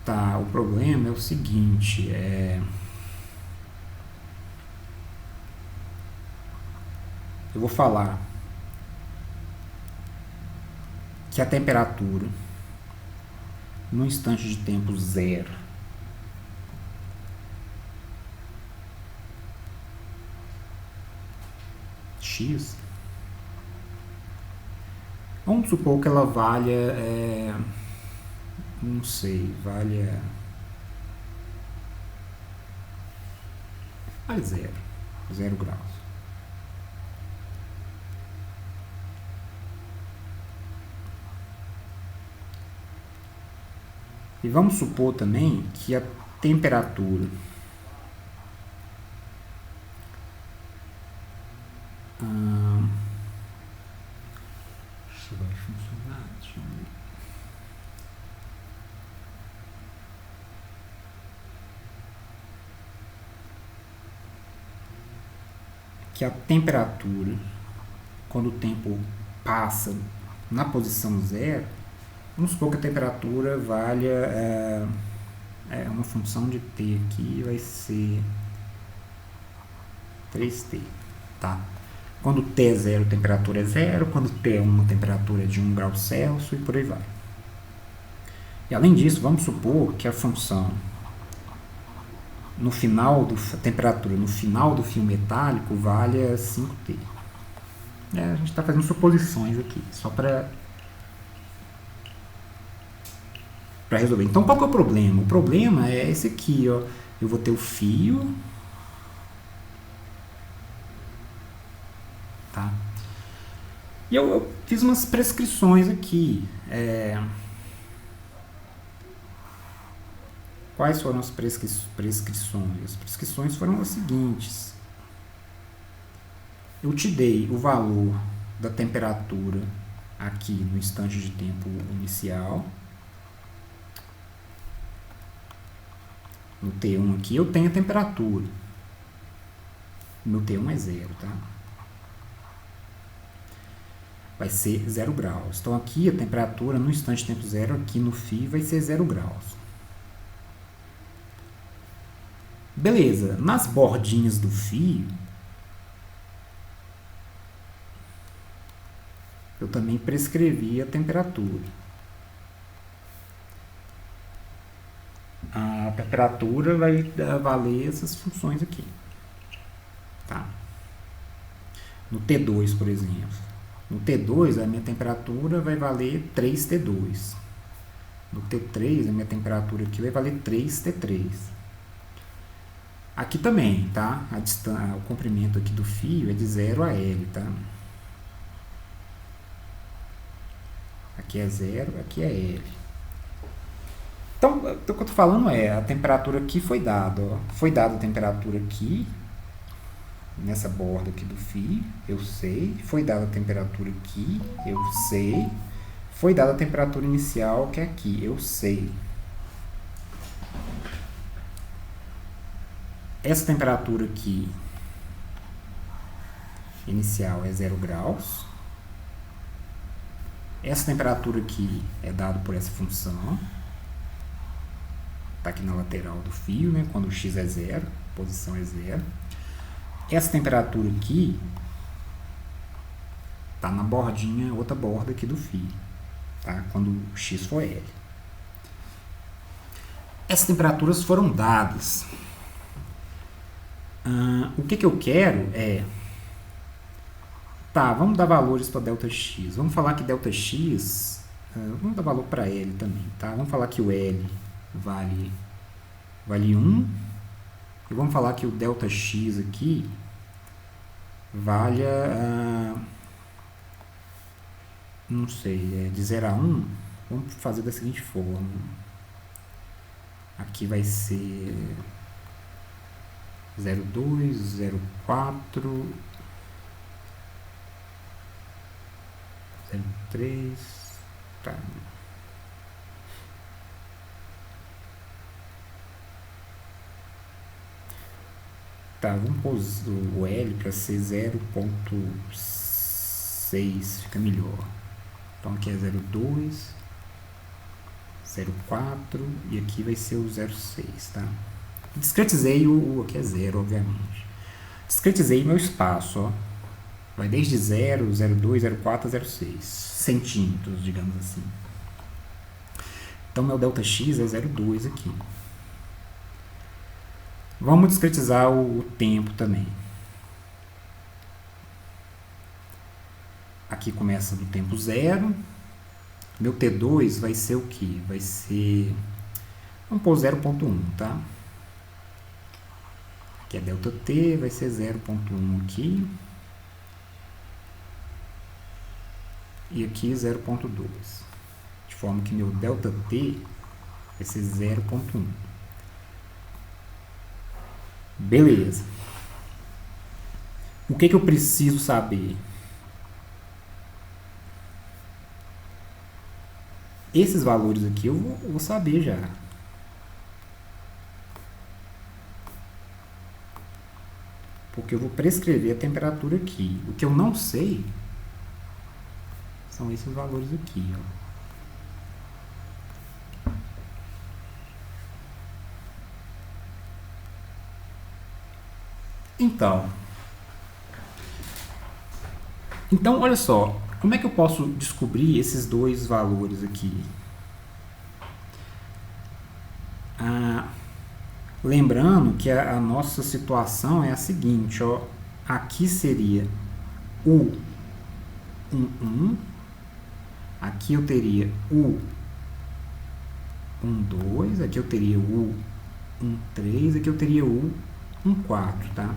Tá, o problema é o seguinte, eu vou falar que a temperatura no instante de tempo zero x, vamos supor que ela valha, não sei, vale zero graus. E vamos supor também que a temperatura isso vai funcionar, deixa eu ver. Que a temperatura, quando o tempo passa na posição zero, vamos supor que a temperatura valha uma função de T aqui, vai ser 3T, tá? Quando T é zero, a temperatura é zero, quando T é 1, a temperatura é de 1 grau Celsius e por aí vai. E além disso, vamos supor que a função no final a temperatura no final do fio metálico valha 5T. A gente está fazendo suposições aqui, só para resolver. Então, qual que é o problema? O problema é esse aqui, ó. Eu vou ter o fio, tá? E eu fiz umas prescrições aqui. Quais foram as prescrições? As prescrições foram as seguintes. Eu te dei o valor da temperatura aqui no instante de tempo inicial. No T1 aqui eu tenho a temperatura. No T1 é zero, tá? Vai ser 0 graus. Então aqui a temperatura no instante de tempo zero, aqui no fio, vai ser 0 graus. Beleza, nas bordinhas do fio, eu também prescrevi a temperatura. A temperatura vai valer essas funções aqui. Tá? No T2, por exemplo. No T2, a minha temperatura vai valer 3T2. No T3, a minha temperatura aqui vai valer 3T3. Aqui também, tá? O comprimento aqui do fio é de 0 a L, tá? Aqui é 0, aqui é L. Então, o que eu estou falando é, a temperatura aqui foi dada, ó. Foi dada a temperatura aqui, nessa borda aqui do fio, eu sei. Foi dada a temperatura aqui, eu sei. Foi dada a temperatura inicial, que é aqui, eu sei. Essa temperatura aqui, inicial, é 0 graus. Essa temperatura aqui é dada por essa função. Está aqui na lateral do fio, né, quando o x é 0, posição é 0. Essa temperatura aqui está na bordinha, outra borda aqui do fio, tá? Quando o x for L. Essas temperaturas foram dadas. O que eu quero é... Tá, vamos dar valores para ΔX. Vamos falar que ΔX... vamos dar valor para L também, tá? Vamos falar que o L vale 1. E vamos falar que o ΔX aqui valha... não sei, de 0 a 1. Vamos fazer da seguinte forma. Aqui vai ser 0,2, 0,4, 0,3, tá. Tá, vamos pôr o L para ser 0,6, fica melhor. Então aqui é 0,2, 0,4 e aqui vai ser o 0,6, tá? Discretizei aqui é 0, obviamente. Discretizei meu espaço, ó. Vai desde 0, 0,2, 0,4 a 0,6 centímetros, digamos assim. Então meu ΔX é 0,2 aqui. Vamos discretizar o tempo também. Aqui começa do tempo 0. Meu T2 vai ser o quê? Vai ser... vamos pôr 0,1, tá? Aqui é ΔT, vai ser 0,1 aqui. E aqui 0,2. De forma que meu ΔT vai ser 0,1. Beleza. O que eu preciso saber? Esses valores aqui eu vou saber já. Porque eu vou prescrever a temperatura aqui. O que eu não sei são esses valores aqui, ó. Então, olha só, como é que eu posso descobrir esses dois valores aqui? Lembrando que a nossa situação é a seguinte, ó, aqui seria o 1, aqui eu teria o 1,2, aqui eu teria o 1,3, aqui eu teria o 1,4, tá?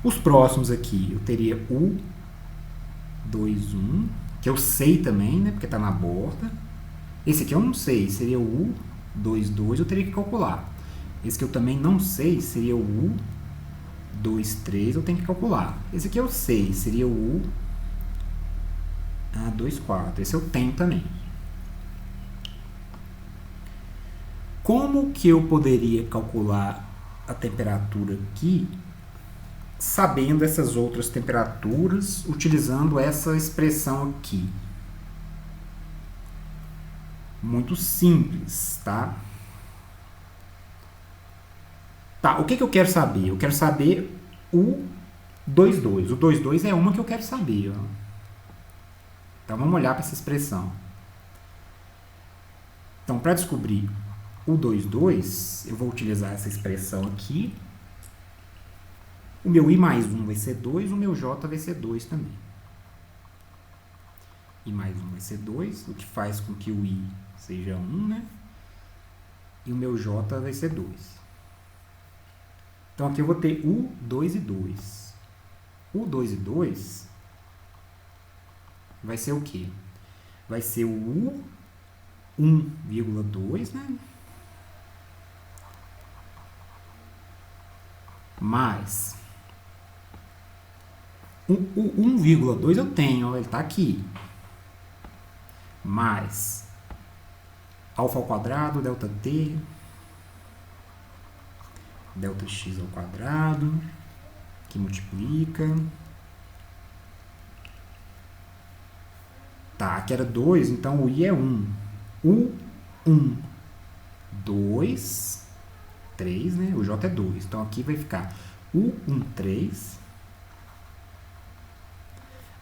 Os próximos aqui, eu teria o 2,1, que eu sei também, né, porque está na borda. Esse aqui eu não sei, seria o 2,2, eu teria que calcular. Esse que eu também não sei, seria o 2,3, eu tenho que calcular. Esse aqui eu sei, seria o 2,4, esse eu tenho também. Como que eu poderia calcular a temperatura aqui, sabendo essas outras temperaturas, utilizando essa expressão aqui? Muito simples, tá? Tá, o que eu quero saber? Eu quero saber o 2,2. O 2,2 é uma que eu quero saber. Ó. Então vamos olhar para essa expressão. Então, para descobrir o 2,2, eu vou utilizar essa expressão aqui. O meu i mais 1 vai ser 2, o meu j vai ser 2 também. I mais 1 vai ser 2, o que faz com que o i seja 1, né? E o meu j vai ser 2. Então, aqui eu vou ter u, 2 e 2. O 2 e 2 vai ser o quê? Vai ser o u 1,2, né? Mais o 1,2 eu tenho, ele está aqui. Mais alfa ao quadrado, delta t, delta x ao quadrado, que multiplica. Tá, aqui era 2, então o i é 1. U, 1, 2, 3, né? O j é 2. Então aqui vai ficar U1, 3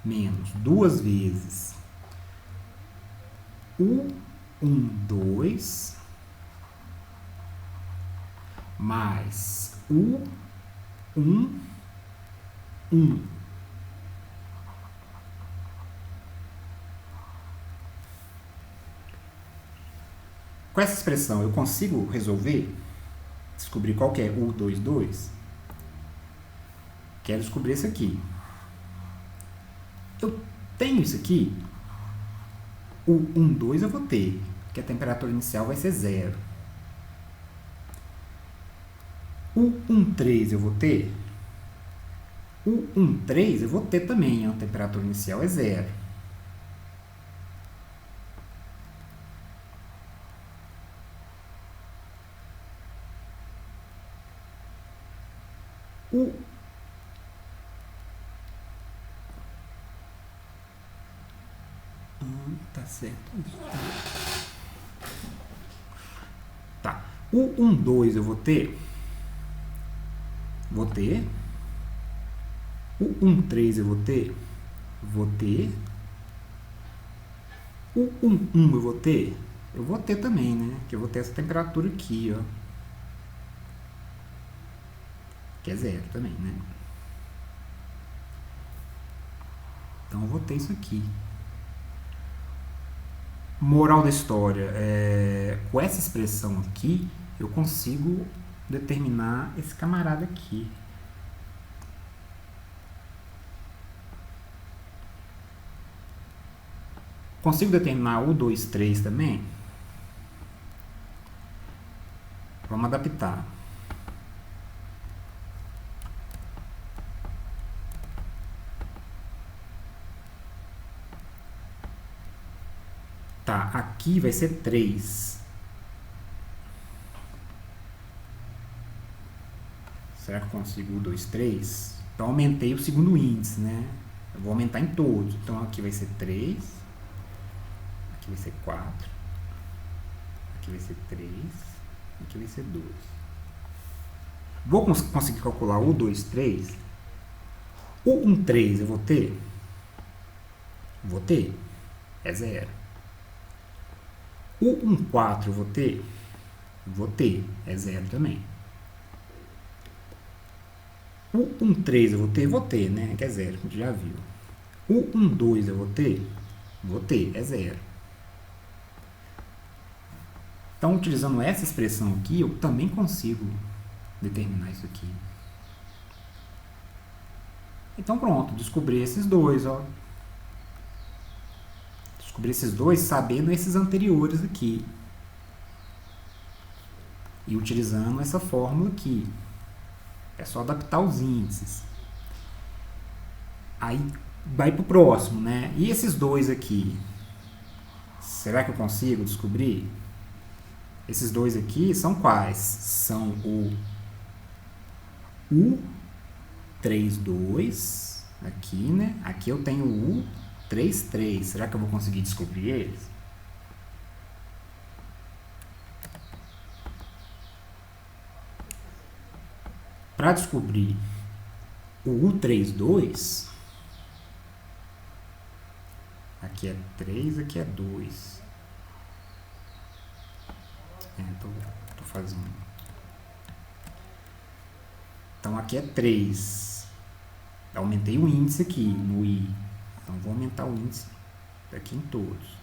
menos 2 vezes U1, 2 mais U1, 1. Com essa expressão, eu consigo resolver? Descobrir qual que é o 2,2? Quero descobrir isso aqui. Eu tenho isso aqui. O 1,2 eu vou ter, que a temperatura inicial vai ser 0. O 1,3 eu vou ter. O 1,3 eu vou ter também, a temperatura inicial é 0. Tá certo. Tá. O 1,2 eu vou ter. Vou ter. O 1,3 eu vou ter. Vou ter. O 1,1 eu vou ter. Eu vou ter também, né? Que eu vou ter essa temperatura aqui, ó. Que é 0 também, né? Então eu vou ter isso aqui. Moral da história, com essa expressão aqui, eu consigo determinar esse camarada aqui. Consigo determinar o 2, 3 também? Vamos adaptar. Tá, aqui vai ser 3. Será que eu consigo o 2, 3? Então, aumentei o segundo índice, né? Eu vou aumentar em todos. Então, aqui vai ser 3. Aqui vai ser 4. Aqui vai ser 3. Aqui vai ser 2. Vou conseguir calcular o 2, 3. O 1, 3 eu vou ter? Vou ter. É 0. O 1, 4 eu vou ter? Vou ter. É 0 também. O 1, 3 eu vou ter? Vou ter, né? Que é 0, a gente já viu. O 1, 2 eu vou ter? Vou ter. É 0. Então, utilizando essa expressão aqui, eu também consigo determinar isso aqui. Então, pronto. Descobri esses dois, ó. Descobrir esses dois sabendo esses anteriores aqui. E utilizando essa fórmula aqui. É só adaptar os índices. Aí vai para o próximo, né? E esses dois aqui? Será que eu consigo descobrir? Esses dois aqui são quais? São o U32 aqui, né? Aqui eu tenho o U33. Será que eu vou conseguir descobrir eles? Para descobrir o U32, aqui é 3, aqui é 2. Tô fazendo. Então aqui é 3. Aumentei o índice aqui no I. Então vou aumentar o índice aqui em todos.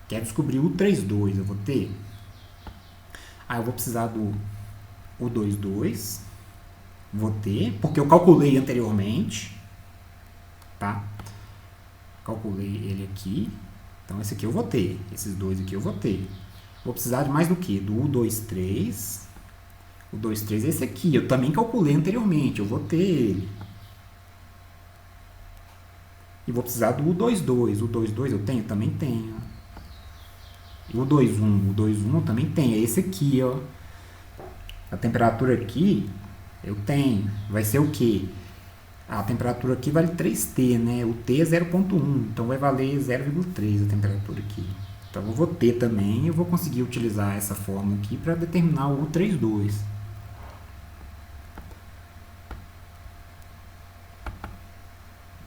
Quero descobrir o U32, eu vou ter. Eu vou precisar do U22. Vou ter, porque eu calculei anteriormente. Tá? Calculei ele aqui. Então esse aqui eu vou ter. Esses dois aqui eu vou ter. Vou precisar de mais do que? Do U23. O 23 é esse aqui. Eu também calculei anteriormente. Eu vou ter ele. E vou precisar do U22. O 22 eu tenho? Também tenho. E o 21. O 21 eu também tenho. É esse aqui, ó. A temperatura aqui eu tenho. Vai ser o quê? A temperatura aqui vale 3T, né? O T é 0,1. Então vai valer 0,3 a temperatura aqui. Então eu vou ter também. Eu vou conseguir utilizar essa fórmula aqui para determinar o U32.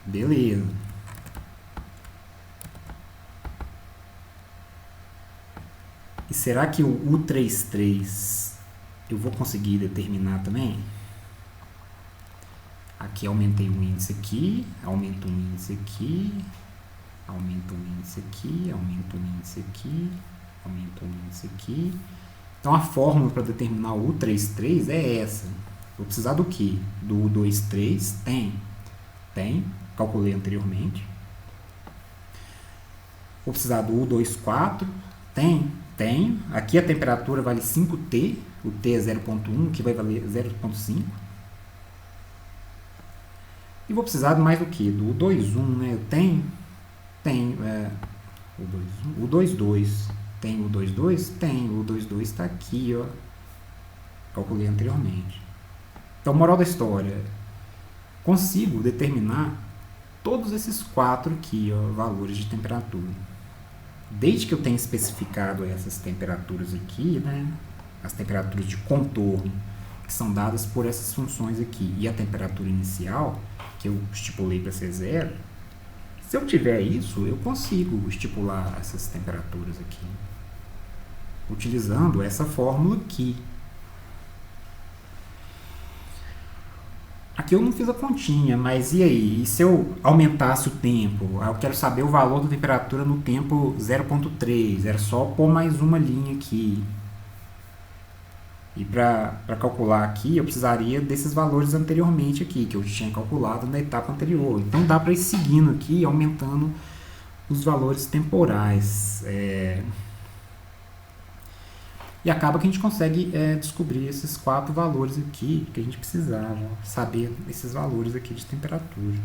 Beleza. E será que o U33 eu vou conseguir determinar também? Aqui aumentei o índice aqui, aumento o índice aqui, aumento o índice aqui, aumento o índice aqui, aumento o índice aqui. Então a fórmula para determinar o U33 é essa. Vou precisar do que? Do U23? Tem. Calculei anteriormente. Vou precisar do U24? Tem. Aqui a temperatura vale 5T. O T é 0,1, que vai valer 0,5. E vou precisar de mais do que? Do U21, né? Eu tenho. O 22. Tem o 22? Tem. O 22 está aqui, ó. Calculei anteriormente. Então, moral da história. Consigo determinar todos esses 4 aqui, ó, valores de temperatura. Desde que eu tenha especificado essas temperaturas aqui, né? As temperaturas de contorno, que são dadas por essas funções aqui, e a temperatura inicial, que eu estipulei para ser 0, se eu tiver isso, eu consigo estipular essas temperaturas aqui, utilizando essa fórmula aqui. Aqui eu não fiz a continha, mas e aí? E se eu aumentasse o tempo? Eu quero saber o valor da temperatura no tempo 0,3. Era só pôr mais uma linha aqui. E para calcular aqui, eu precisaria desses valores anteriormente aqui, que eu tinha calculado na etapa anterior. Então dá para ir seguindo aqui, aumentando os valores temporais. E acaba que a gente consegue descobrir esses 4 valores aqui que a gente precisava, saber esses valores aqui de temperatura.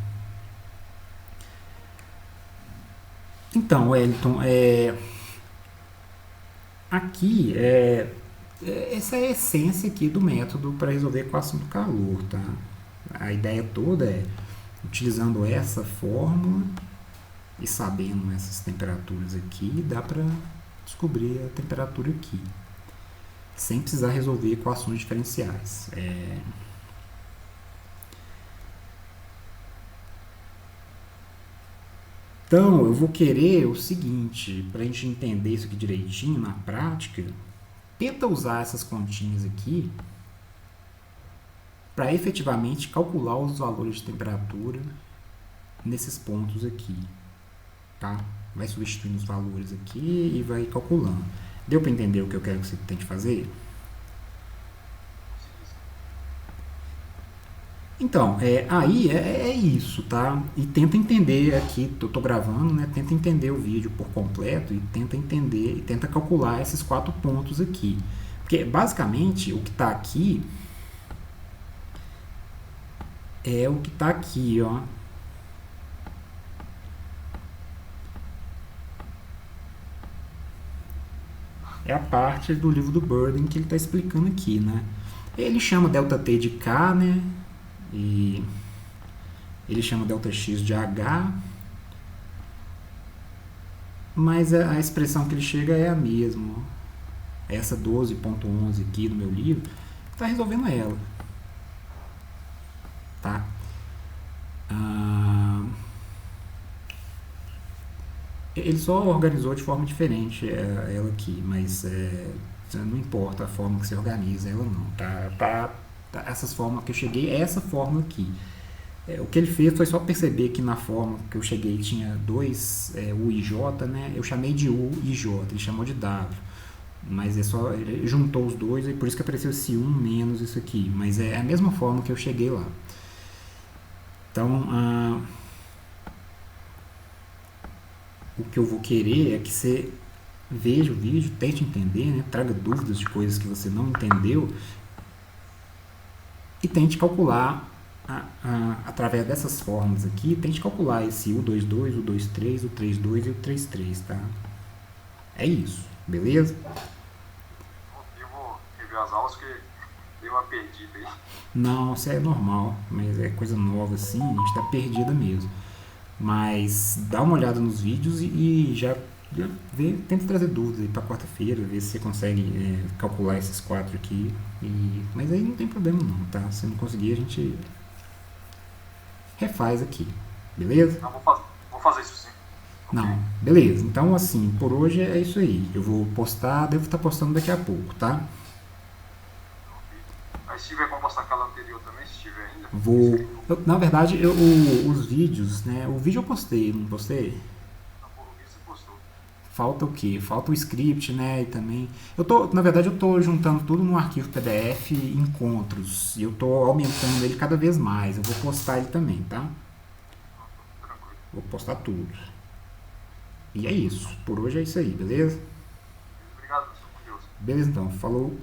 Então, Wellington, aqui essa é a essência aqui do método para resolver a equação do calor, tá? A ideia toda é, utilizando essa fórmula e sabendo essas temperaturas aqui, dá para descobrir a temperatura aqui, sem precisar resolver equações diferenciais. Então, eu vou querer o seguinte, para a gente entender isso aqui direitinho na prática, tenta usar essas continhas aqui para efetivamente calcular os valores de temperatura nesses pontos aqui, tá? Vai substituindo os valores aqui e vai calculando. Deu para entender o que eu quero que você tente fazer? Então, aí é isso, tá? E tenta entender aqui, eu tô gravando, né? Tenta entender o vídeo por completo e tenta entender, e tenta calcular esses 4 pontos aqui. Porque, basicamente, o que está aqui é o que está aqui, ó. É a parte do livro do Burden que ele está explicando aqui, né? Ele chama ΔT de K, né? E ele chama ΔX de H, mas a expressão que ele chega é a mesma. essa 12.11 aqui do meu livro, está resolvendo ela. Tá? Ele só organizou de forma diferente ela aqui, mas não importa a forma que você organiza ela não, tá? Essas formas que eu cheguei é essa forma aqui. O que ele fez foi só perceber que na forma que eu cheguei tinha dois U e J, né? Eu chamei de U e J, ele chamou de W. Mas ele juntou os dois e por isso que apareceu esse 1 menos isso aqui. Mas é a mesma forma que eu cheguei lá. Então, o que eu vou querer é que você veja o vídeo, tente entender, né? Traga dúvidas de coisas que você não entendeu e tente calcular através dessas formas aqui, tente calcular esse U22, U23, U32 e U33, tá? É isso, beleza? Eu vou rever as aulas que deu uma perdida aí. Não, isso é normal, mas é coisa nova assim, a gente tá perdida mesmo. Mas dá uma olhada nos vídeos e já vê, tenta trazer dúvidas aí pra quarta-feira, ver se você consegue calcular esses quatro aqui. Mas aí não tem problema não, tá? Se não conseguir, a gente refaz aqui, beleza? Não, vou fazer isso sim. Não, beleza. Então, assim, por hoje é isso aí. Eu vou postar, devo estar postando daqui a pouco, tá? Aí se tiver como postar aquela anterior também, se tiver ainda. Na verdade, os vídeos, né? O vídeo eu postei, não postei? O vídeo você postou. Falta o quê? Falta o script, né? E também. Na verdade, eu tô juntando tudo num arquivo PDF encontros. E eu tô aumentando ele cada vez mais. Eu vou postar ele também, tá? Tranquilo. Vou postar tudo. E é isso. Por hoje é isso aí, beleza? Obrigado, professor. Com Deus. Beleza então. Falou.